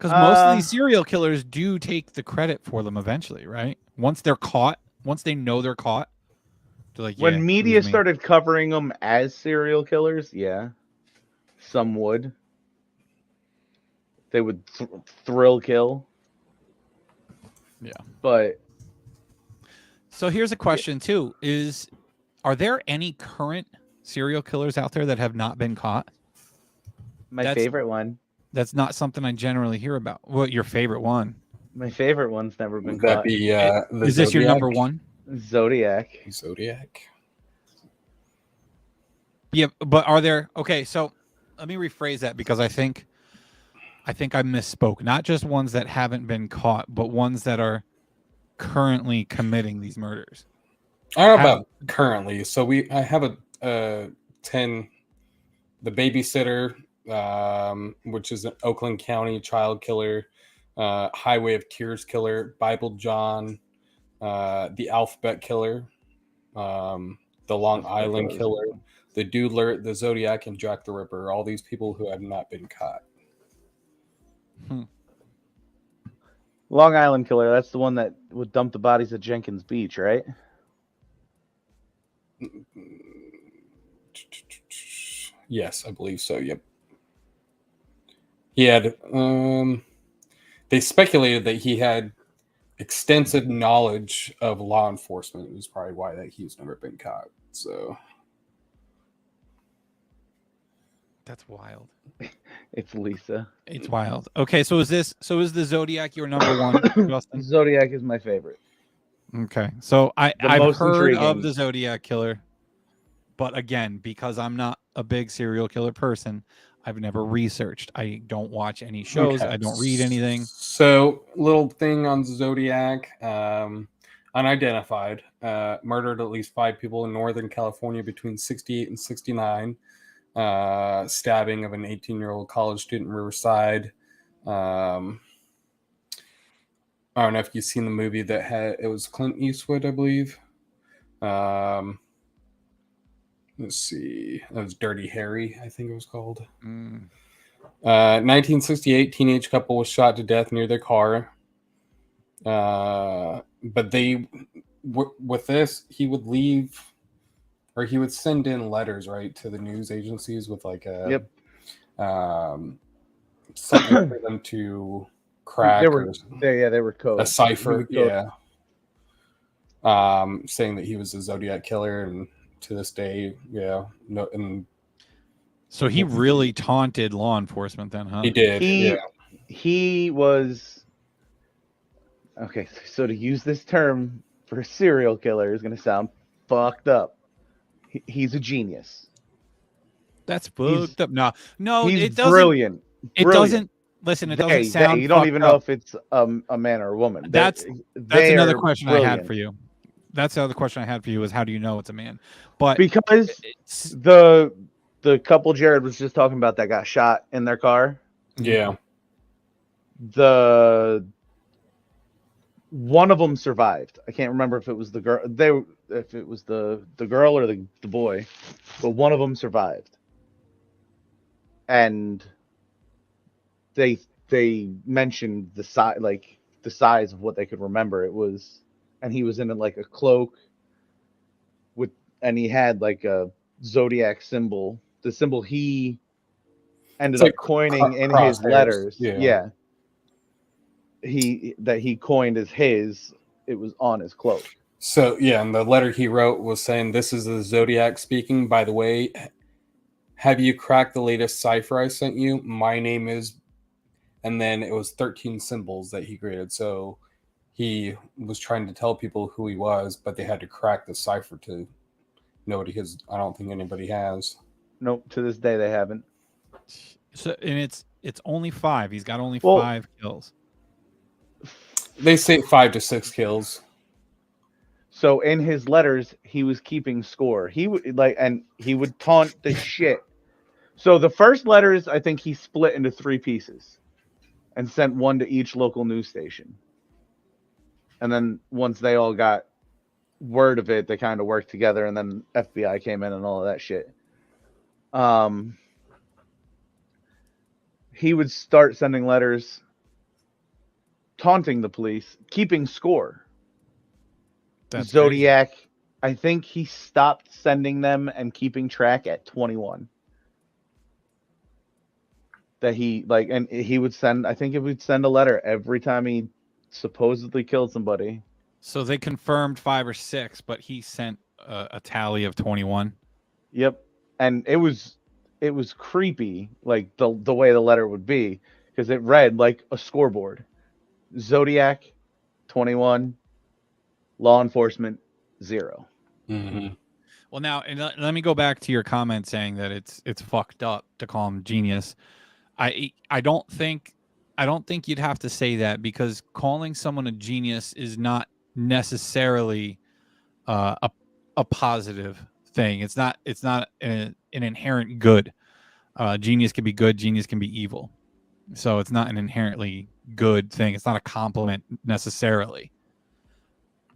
Because most of these serial killers do take the credit for them eventually, right? Once they're caught, once they know they're caught, they're like, when yeah, it media was me. started covering them as serial killers, yeah, some would. They would thrill kill. Yeah. But So here's a question too: are there any current serial killers out there that have not been caught? my favorite one. That's not something I generally hear about. What your favorite one? My favorite one's never been Would that caught. be the Is this your Zodiac? number one? Zodiac. Zodiac. Yeah, but are there? Okay, so let me rephrase that because I think I misspoke. Not just ones that haven't been caught, but ones that are currently committing these murders. I don't know about currently. So I have a 10, the babysitter, which is an Oakland County child killer, Highway of Tears killer, Bible John, the Alphabet killer, the Long Island killer, the Doodler, the Zodiac, and Jack the Ripper. All these people who have not been caught. Long Island killer. That's the one that would dump the bodies at Jenkins Beach, right? Yes, I believe so. Yep. He had. They speculated that he had extensive knowledge of law enforcement. It was probably why that he's never been caught. So That's wild. It's Lisa. It's wild. Okay, so is the Zodiac your number one, Justin? Zodiac is my favorite. Okay, so I've most heard of intriguing. the Zodiac killer, but again, because I'm not a big serial killer person, I've never researched. I don't watch any shows. Okay. I don't read anything. So, little thing on Zodiac, unidentified, murdered at least 5 people in Northern California between 68 and 69. Stabbing of an 18-year-old college student in Riverside. I don't know if you've seen the movie that it was Clint Eastwood, I believe. Let's see. That was Dirty Harry, I think it was called. 1968, teenage couple was shot to death near their car. But with this, he would leave, or he would send in letters, right, to the news agencies with like a something for them to crack. They were code. A cipher, saying that he was a Zodiac killer, and to this day, So he really taunted law enforcement then, huh? He did. He was okay. So to use this term for a serial killer is going to sound fucked up. He's a genius. That's fucked up. No, he's it doesn't. Brilliant. It doesn't. Listen, it doesn't sound. You don't even know if it's a man or a woman. That's another question I had for you. That's the other question I had for you is how do you know it's a man? But because the couple Jared was just talking about that got shot in their car. Yeah. One of them survived. I can't remember if it was the girl. If it was the girl or the boy, but one of them survived. And they mentioned the size of what they could remember. It was, and he was in like a cloak and he had like a Zodiac symbol, the symbol he ended up coining in his letters. Yeah. He coined as his, it was on his cloak. So yeah, and the letter he wrote was saying, "This is the Zodiac speaking. By the way, have you cracked the latest cipher I sent you? My name is," and then it was 13 symbols that he created. So he was trying to tell people who he was, but they had to crack the cipher to know what he is. I don't think anybody has. Nope, to this day they haven't. So and it's only 5. He's got only 5 kills. They say 5 to 6 kills. So in his letters, he was keeping score. He would taunt the shit. So the first letters, I think he split into 3 pieces and sent one to each local news station. And then once they all got word of it, they kind of worked together, and then FBI came in and all of that shit. He would start sending letters taunting the police, keeping score. That's Zodiac, I think he stopped sending them and keeping track at 21. That he and he would send. I think he would send a letter every time he supposedly killed somebody. So they confirmed 5 or 6, but he sent a tally of 21. Yep, and it was creepy, like the way the letter would be, because it read like a scoreboard. Zodiac, 21. Law enforcement, 0. Mm-hmm. Well, now, and let me go back to your comment saying that it's fucked up to call him genius. I don't think you'd have to say that, because calling someone a genius is not necessarily a positive thing. It's not an inherent good. Genius can be good. Genius can be evil. So it's not an inherently good thing. It's not a compliment necessarily.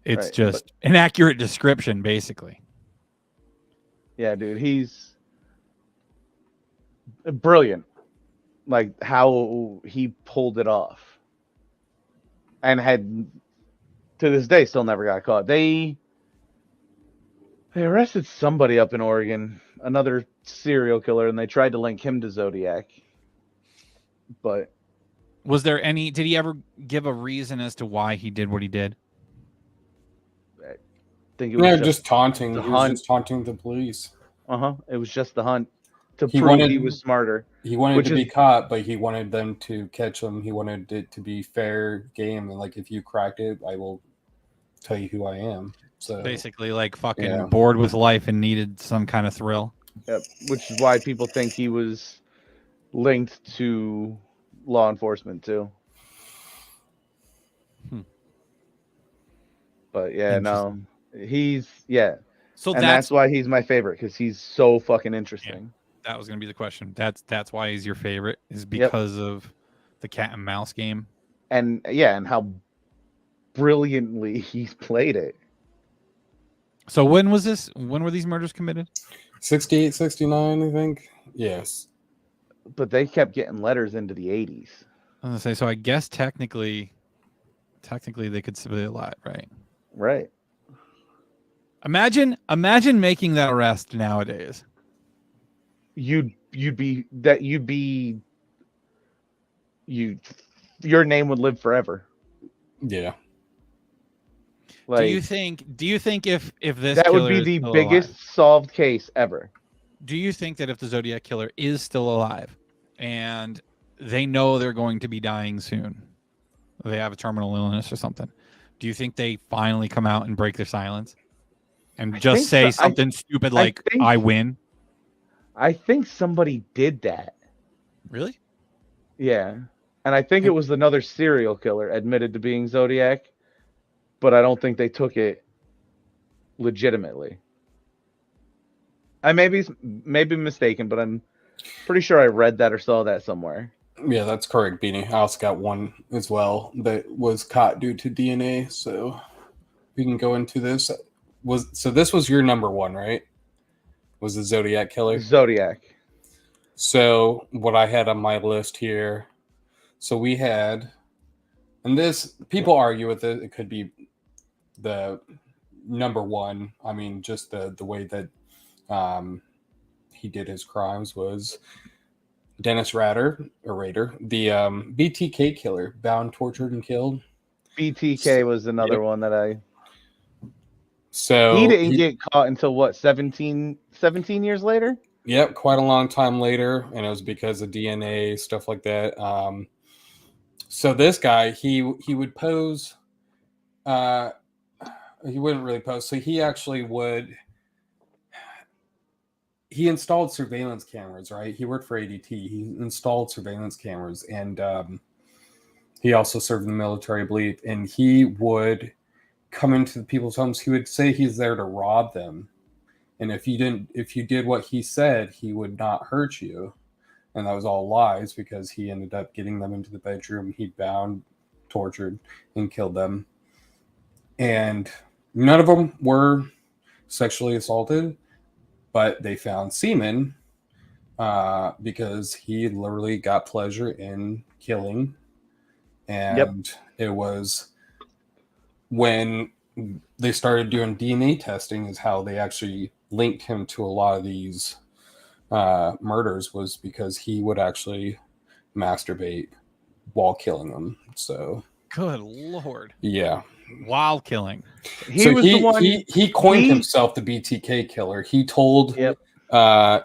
It's Right, just an accurate description, basically. Yeah, dude, he's brilliant. Like how he pulled it off, and had to this day still never got caught. They arrested somebody up in Oregon, another serial killer, and they tried to link him to Zodiac. But Was there any? Did he ever give a reason as to why he did what he did? I think it was Yeah, just taunting. the He was hunt. just taunting the police. It was just the hunt to He prove wanted- he was smarter. He wanted Which to be is- caught, but he wanted them to catch him. He wanted it to be fair game, and like, if you cracked it, I will tell you who I am. So Basically, like fucking Yeah. bored with life and needed some kind of thrill. Yep, which is why people think he was linked to law enforcement too. But yeah, no, he's So and that's why he's my favorite, because he's so fucking interesting. that was gonna be the question. That's why he's your favorite, is because of the cat and mouse game. And and how brilliantly he's played it. So when was this? When were these murders committed? 68, 69, I think. Yes. But they kept getting letters into the 80s. I was gonna say. So I guess technically they could still be alive, right? Right. Imagine making that arrest nowadays. Your name would live forever. Yeah. Like, do you think if this that would killer be is the still biggest alive, solved case ever? do you think that if the Zodiac killer is still alive and they know they're going to be dying soon, they have a terminal illness or something, do you think they finally come out and break their silence and just say something stupid like, I win? I think somebody did that. Really? Yeah. And I think it was another serial killer admitted to being Zodiac, but I don't think they took it legitimately. I may be mistaken, but I'm pretty sure I read that or saw that somewhere. Yeah, that's correct, Beanie. I also got one as well that was caught due to DNA, so we can go into this. So this was your number one, right? Was the Zodiac killer? Zodiac. So what I had on my list here, so we had, and this, people argue with it, it could be the number one. I mean, just the way that he did his crimes was Dennis Rader, the BTK killer, bound, tortured, and killed. BTK was another one that I... So he didn't get caught until what, 17 years later? Yep, quite a long time later, and it was because of DNA, stuff like that. So this guy, he would pose. He wouldn't really pose. So he actually would. He installed surveillance cameras, right? He worked for ADT. He installed surveillance cameras, and he also served in the military, I believe. And he would come into the people's homes. He would say he's there to rob them. And if you did what he said, he would not hurt you. And that was all lies, because he ended up getting them into the bedroom. He bound, tortured, and killed them. And none of them were sexually assaulted, but they found semen because he literally got pleasure in killing And it was when they started doing DNA testing is how they actually linked him to a lot of these murders, was because he would actually masturbate while killing them. So Good Lord. yeah. While killing. He was the one. He coined himself the BTK killer. He told Yep.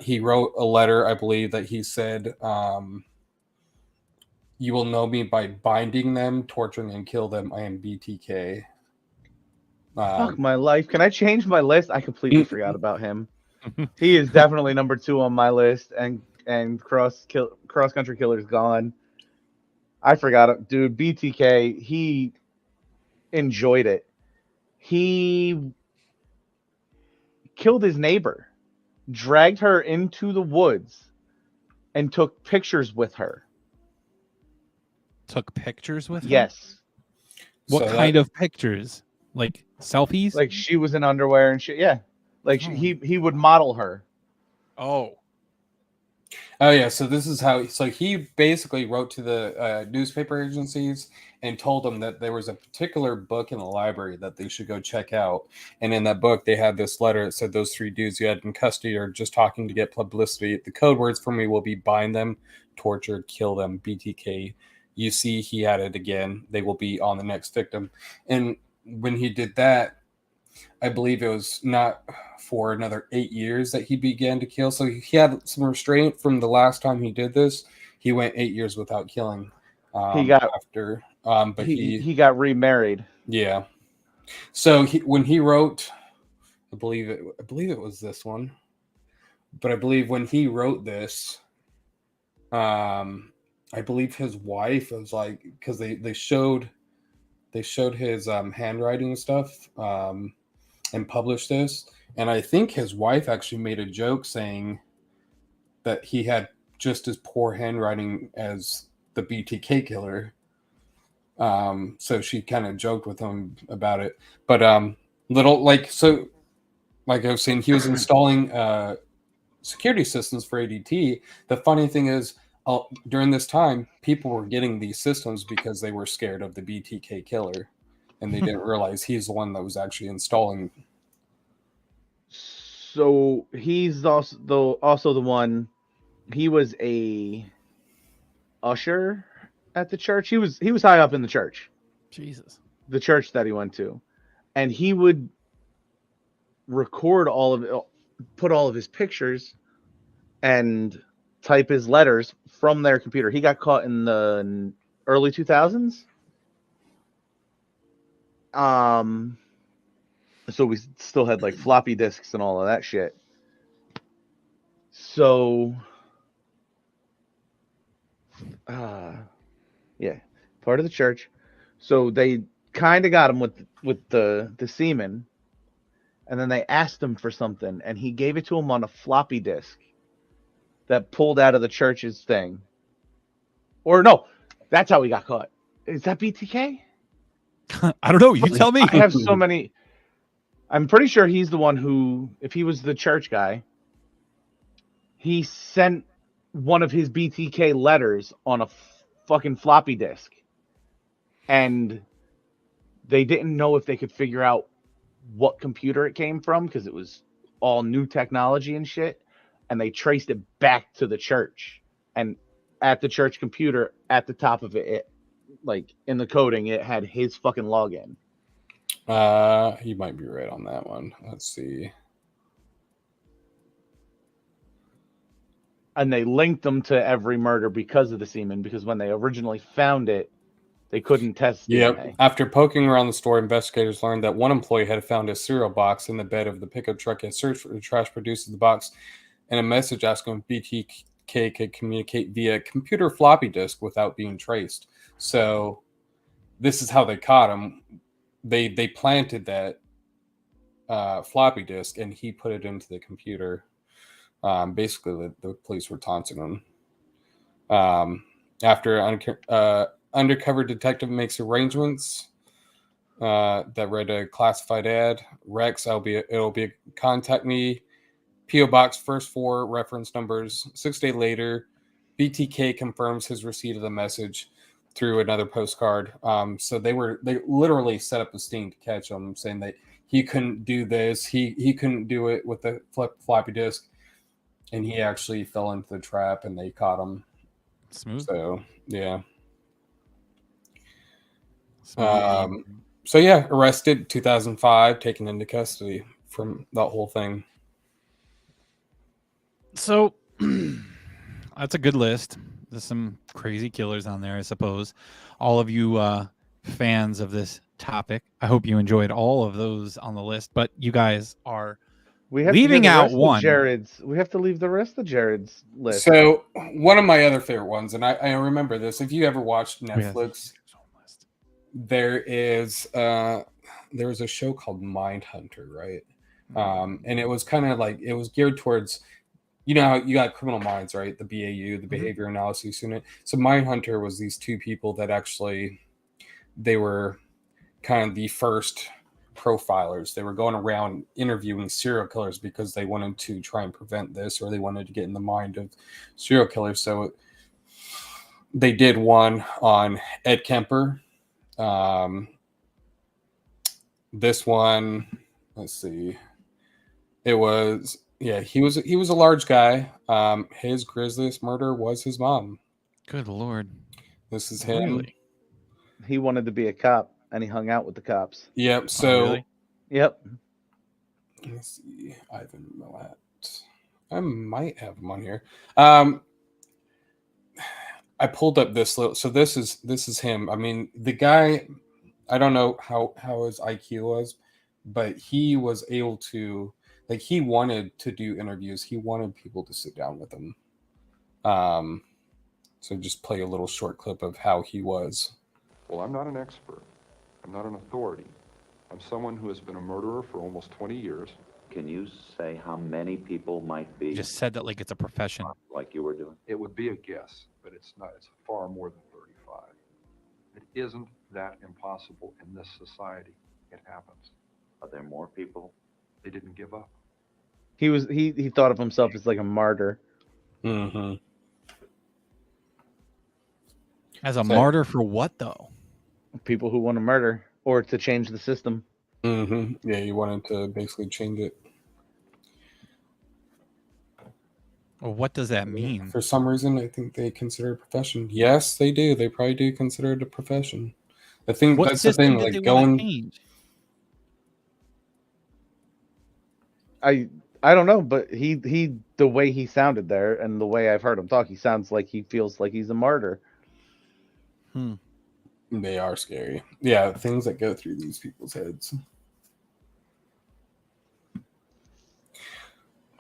He wrote a letter, I believe, that he said, "You will know me by binding them, torturing, and kill them. I am BTK." Fuck my life. Can I change my list? I completely forgot about him. He is definitely number 2 on my list, and cross country killer's gone. I forgot it, dude. BTK. He enjoyed it. He killed his neighbor, dragged her into the woods, and took pictures with her. Took pictures with her? Yes. What kind of pictures? Like selfies? Like she was in underwear and shit. Yeah. Like he would model her. Oh yeah. So this is how. So he basically wrote to the newspaper agencies and told them that there was a particular book in the library that they should go check out. And in that book, they had this letter that said those 3 dudes you had in custody are just talking to get publicity. The code words for me will be bind them, torture, kill them, BTK. You see, he had it again. They will be on the next victim. And when he did that, I believe it was not for another 8 years that he began to kill. So he had some restraint from the last time he did this. He went 8 years without killing. He got after, but he got remarried. Yeah. So when he wrote, I believe it was this one, but I believe when he wrote this, I believe his wife was like, because they showed his handwriting and stuff, and published this, and I think his wife actually made a joke saying that he had just as poor handwriting as the BTK killer. So she kind of joked with him about it, but like I was saying, he was installing security systems for ADT. The funny thing is, during this time, people were getting these systems because they were scared of the BTK killer, and they didn't realize he's the one that was actually installing. So he's also the one. He was a usher at the church. He was high up in the church. Jesus. The church that he went to, and he would record all of it, put all of his pictures, and type his letters from their computer. He got caught in the early 2000s. So we still had like floppy disks and all of that shit. So, yeah, part of the church. So they kind of got him with the semen, and then they asked him for something, and he gave it to him on a floppy disk that pulled out of the church's thing. Or no, that's how he got caught. Is that BTK? I don't know. You tell me. I have so many. I'm pretty sure he's the one who, if he was the church guy, he sent one of his BTK letters on a fucking floppy disk. And they didn't know if they could figure out what computer it came from because it was all new technology and shit. And they traced it back to the church. And at the church computer, at the top of it, like in the coding, it had his fucking login. You might be right on that one. Let's see. And they linked them to every murder because of the semen, because when they originally found it, they couldn't test DNA. After poking around the store, investigators learned that one employee had found a cereal box in the bed of the pickup truck and searched for the trash produced in the box, and a message asking if BTK could communicate via computer floppy disk without being traced. So this is how they caught him. They planted that floppy disk, and he put it into the computer. Basically, the police were taunting him. After undercover detective makes arrangements that read a classified ad. Rex, it'll be contact me. P.O. Box, first 4 reference numbers. 6 days later, BTK confirms his receipt of the message. through another postcard. So they literally set up a sting to catch him, saying that he couldn't do this, he couldn't do it with the floppy disk, and he actually fell into the trap, and they caught him. Smooth. So yeah. Smooth. So yeah, arrested 2005, taken into custody from that whole thing. So that's a good list. There's some crazy killers on there, I suppose. All of you fans of this topic, I hope you enjoyed all of those on the list. But you guys are We have leaving to hear the out rest one. Of Jared's. We have to leave the rest of Jared's list. So one of my other favorite ones, and I remember this. If you ever watched Netflix, there was a show called Mindhunter, right? And it was kind of like, it was geared towards, you know how you got Criminal Minds, right? The BAU, the behavior analysis unit. So Mindhunter was these two people that actually, they were kind of the first profilers. They were going around interviewing serial killers because they wanted to try and prevent this, or they wanted to get in the mind of serial killers. So they did one on Ed Kemper. This one, let's see. It was, yeah, he was a large guy. His grisliest murder was his mom. Good Lord. This is him. Really? He wanted to be a cop, and he hung out with the cops. Yep. So, really? Yep. Let's see. Ivan Milat. I might have him on here. I pulled up this little. So this is him. I mean, the guy. I don't know how his IQ was, but he was able to, like, he wanted to do interviews. He wanted people to sit down with him. So just play a little short clip of how he was. Well, I'm not an expert. I'm not an authority. I'm someone who has been a murderer for almost 20 years. Can you say how many people might be You just said that like it's a profession. like you were doing? It would be a guess, but it's not. It's far more than 35. It isn't that impossible in this society. It happens. Are there more people? They didn't give up. He thought of himself as like a martyr. Mm-hmm. As a martyr for what, though? People who want to murder or to change the system. Mm-hmm. Yeah, he wanted to basically change it. Well, what does that mean? For some reason, I think they consider it a profession. Yes, they do. They probably do consider it a profession. I think What that's the system thing. did Like they going. want to change? I don't know, but he the way he sounded there and the way I've heard him talk, he sounds like he feels like he's a martyr. They are scary. Yeah, things that go through these people's heads.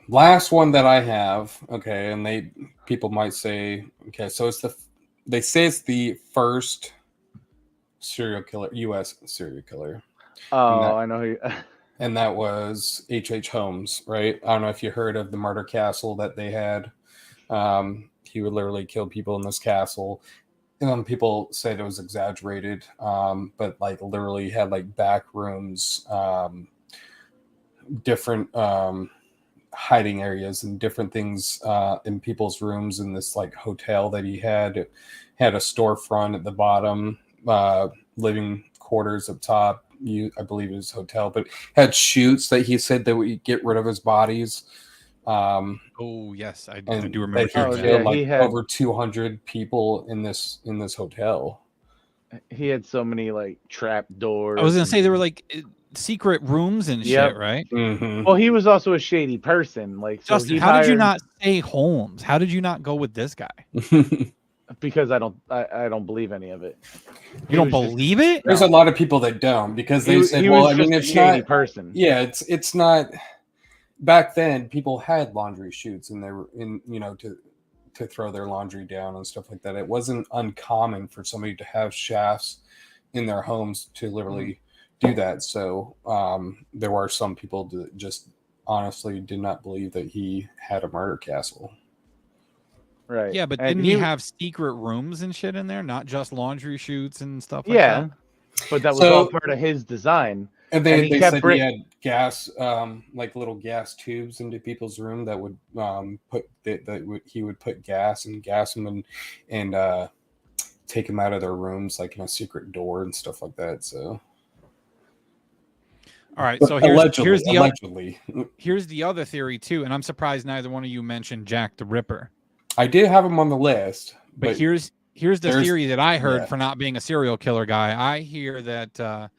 Last one that I have, okay, and people might say, okay, so they say it's the first serial killer, U.S. serial killer. Oh, I know who you... And that was H.H. Holmes, right? I don't know if you heard of the murder castle that they had. He would literally kill people in this castle. People said it was exaggerated, but like literally had like back rooms, different hiding areas and different things in people's rooms in this like hotel that he had. It had a storefront at the bottom, living quarters up top. I believe it was hotel, but had chutes that he said that would get rid of his bodies. Oh yes, I do remember. He killed over 200 people in this hotel. He had so many like trap doors. I was gonna say there were like secret rooms and shit, right? Mm-hmm. Well, he was also a shady person. Like, so Justin, how did you not say Holmes? How did you not go with this guy? Because I don't believe any of it. You don't believe it? There's a lot of people that don't, because they said, well, I mean, it's a shady not person. Yeah, it's not. Back then, people had laundry chutes, and they were to throw their laundry down and stuff like that. It wasn't uncommon for somebody to have shafts in their homes to literally do that. So there were some people that just honestly did not believe that he had a murder castle. Right. Yeah, but didn't he have secret rooms and shit in there? Not just laundry chutes and stuff like that? Yeah, but that was all part of his design. And they said he had gas, like little gas tubes into people's room that would he would put gas and gas them and take them out of their rooms, like in a secret door and stuff like that. So, All right, but so allegedly, here's the other theory too, and I'm surprised neither one of you mentioned Jack the Ripper. I did have him on the list, But here's the there's- theory that I heard yeah. for not being a serial killer guy. I hear that, well,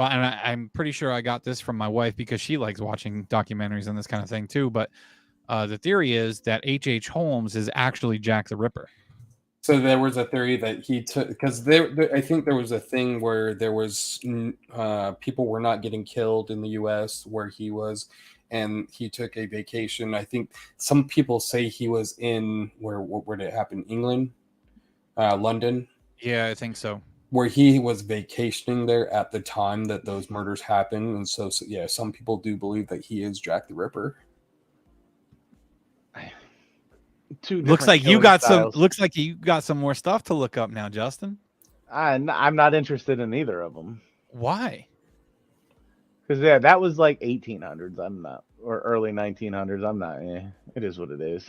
and I'm pretty sure I got this from my wife because she likes watching documentaries and this kind of thing too. But the theory is that H.H. Holmes is actually Jack the Ripper. So there was a theory that he took, because I think there was a thing where there was people were not getting killed in the U.S. where he was, and he took a vacation. I think some people say he was in where did it happen? England, London. Yeah, I think so. Where he was vacationing there at the time that those murders happened, and so yeah, some people do believe that he is Jack the Ripper. Looks like you got some more stuff to look up now, Justin. I'm not interested in either of them. Why? Because yeah, that was like 1800s. I'm not, or early 1900s. I'm not. It is what it is.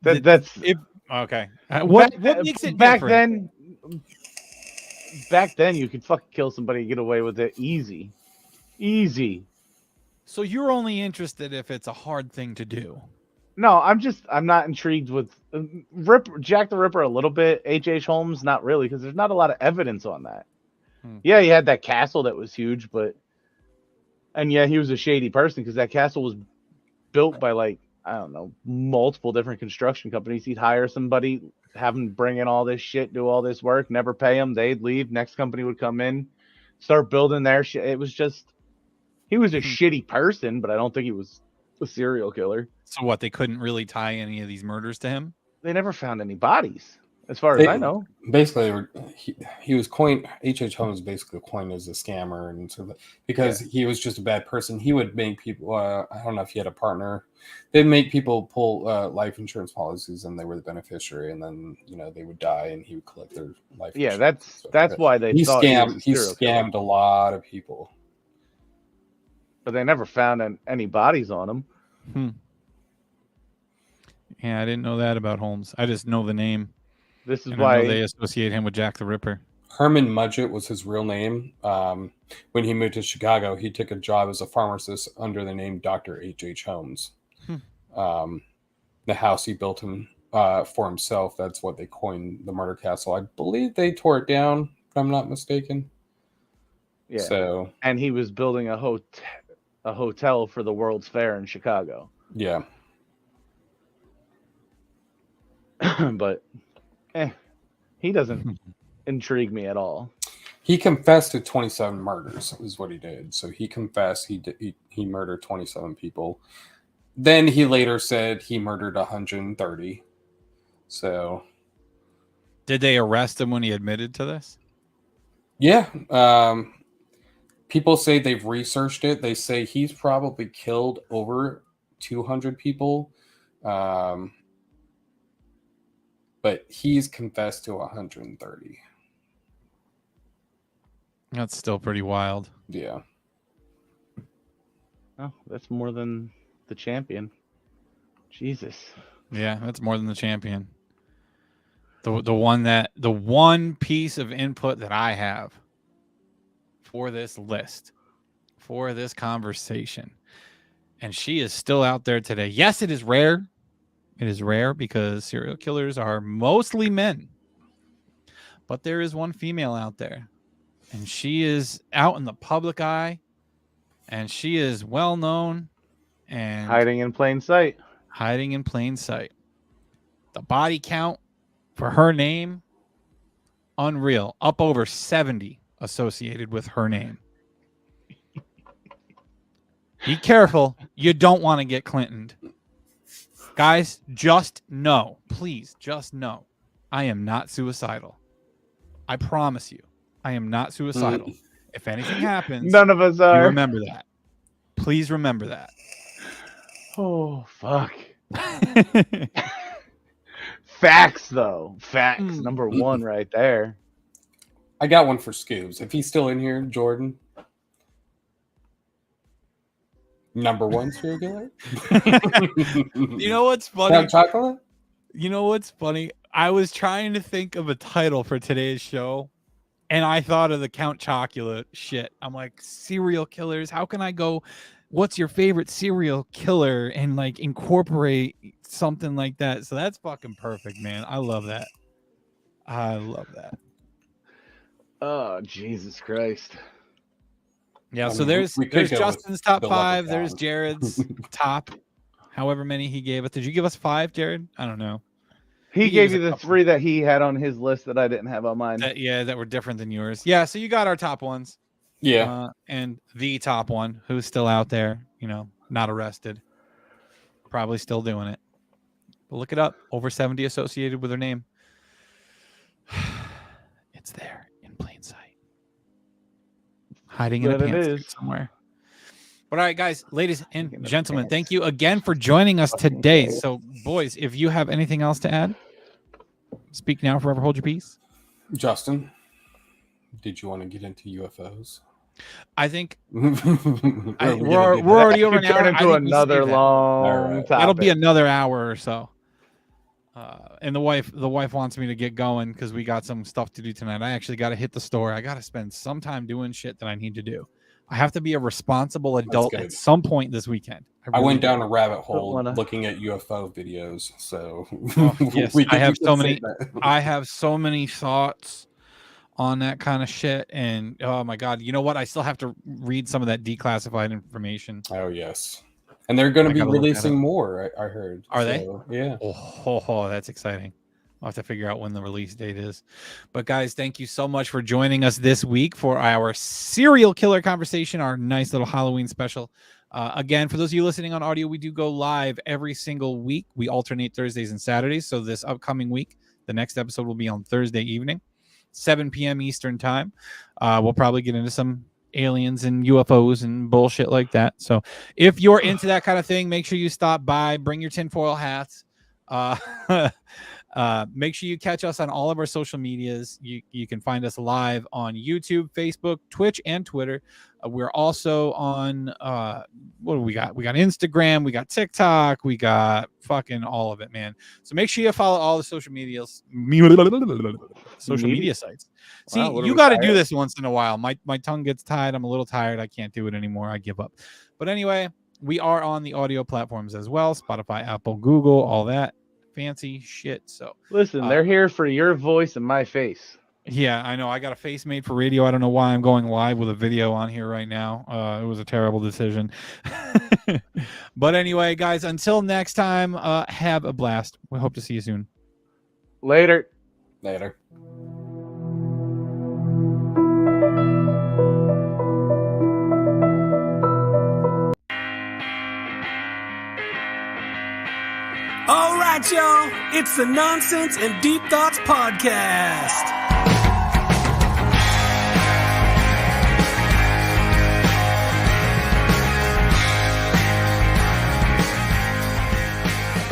That's okay. What makes it back different? Back then, you could fucking kill somebody and get away with it easy. So you're only interested if it's a hard thing to do. No, I'm not intrigued with Jack the Ripper a little bit. H.H. Holmes, not really, because there's not a lot of evidence on that. Yeah, he had that castle that was huge, and yeah, he was a shady person because that castle was built by like, I don't know, multiple different construction companies. He'd hire somebody, have them bring in all this shit, do all this work, never pay them. They'd leave. Next company would come in, start building their shit. It was just, he was a shitty person, but I don't think he was a serial killer. So what? They couldn't really tie any of these murders to him? They never found any bodies, as far as I know. Basically, he was coined. H.H. Holmes basically coined as a scammer, and sort of because he was just a bad person. He would make people. I don't know if he had a partner. They'd make people pull life insurance policies, and they were the beneficiary, and then they would die, and he would collect their life. Yeah, insurance. that's why they he thought scammed. He scammed a lot of people, but they never found any bodies on him. Yeah, I didn't know that about Holmes. I just know the name. This is why they associate him with Jack the Ripper. Herman Mudgett was his real name. When he moved to Chicago, he took a job as a pharmacist under the name Dr. H.H. Holmes. The house he built for himself, that's what they coined the murder castle. I believe they tore it down, if I'm not mistaken. Yeah. So, and he was building a hotel for the World's Fair in Chicago. Yeah. But he doesn't intrigue me at all. He confessed to 27 murders is what he did. So he confessed he murdered 27 people. Then he later said he murdered 130. So did they arrest him when he admitted to this? Yeah. People say they've researched it. They say he's probably killed over 200 people. But he's confessed to 130. That's still pretty wild. Yeah. Oh, that's more than the champion. Jesus. Yeah, that's more than the champion. The one piece of input that I have for this list, for this conversation, and she is still out there today. Yes, it is rare. It is rare because serial killers are mostly men. But there is one female out there. And she is out in the public eye. And she is well known. And hiding in plain sight. Hiding in plain sight. The body count for her name, unreal. Up over 70 associated with her name. Be careful. You don't want to get Clintoned. Guys, just know, please, just know, I am not suicidal. I promise you, I am not suicidal. If anything happens, none of us are. Remember that. Please remember that. Oh, fuck. Facts, though. Facts. Number one right there. I got one for Scoobs. If he's still in here, Jordan. Number one serial killer. You know what's funny? Chocolate? You know what's funny? I was trying to think of a title for today's show, and I thought of the Count Chocula shit. I'm like, serial killers. How can I go? What's your favorite serial killer? And like incorporate something like that. So that's fucking perfect, man. I love that. I love that. Oh, Jesus Christ. Yeah. I So mean, there's we could go with Justin's top the 5. Leprechaun. There's Jared's top, however many he gave us. Did you give us 5, Jared? I don't know. He He gave us you a the couple. 3 that he had on his list that I didn't have on mine. That were different than yours. Yeah. So you got our top ones. Yeah. And the top one who's still out there, not arrested, probably still doing it. But look it up. Over 70 associated with her name. It's there in plain sight. Hiding in a But it pantsuit is. somewhere. But all right, guys, ladies and In a gentlemen, thank pants. you again for joining us Fucking today. okay. So, boys, if you have anything else to add, speak now, forever hold your peace. Justin, did you want to get into UFOs? I think We're we're already over an Turn hour. into another long All right. topic. That'll be another hour or so. And the wife wants me to get going because we got some stuff to do tonight. I actually got to hit the store. I got to spend some time doing shit that I need to do. I have to be a responsible adult good. at some point this weekend. I really went do. down a rabbit hole wanna- looking at UFO videos, so Yes, we I have can so say many. that. I have so many thoughts on that kind of shit, and oh my god, you know what? I still have to read some of that declassified information. Oh yes, and they're going I to be gotta look that releasing up. more. I heard. Are they? Yeah. Oh, that's exciting. I'll have to figure out when the release date is. But guys, thank you so much for joining us this week for our serial killer conversation, our nice little Halloween special. Again, for those of you listening on audio, we do go live every single week. We alternate Thursdays and Saturdays. So this upcoming week, the next episode will be on Thursday evening, 7 p.m. Eastern time. We'll probably get into some aliens and UFOs and bullshit like that. So if you're into that kind of thing, make sure you stop by, bring your tinfoil hats. Make sure you catch us on all of our social medias. You can find us live on YouTube, Facebook, Twitch, and Twitter. We're also on what do we got? We got Instagram, we got TikTok, we got fucking all of it, man. So make sure you follow all the social media sites. See, Wow, what are you we got to do tired? this once in a while. My tongue gets tied. I'm a little tired. I can't do it anymore. I give up. But anyway, we are on the audio platforms as well: Spotify, Apple, Google, all that fancy shit. So Listen, they're here for your voice and my face. yeah, I know. I got a face made for radio. I don't know why I'm going live with a video on here right now. It was a terrible decision. But anyway, guys, until next time, have a blast. We hope to see you soon. Later. Later. All right, y'all. It's the Nonsense and Deep Thoughts Podcast.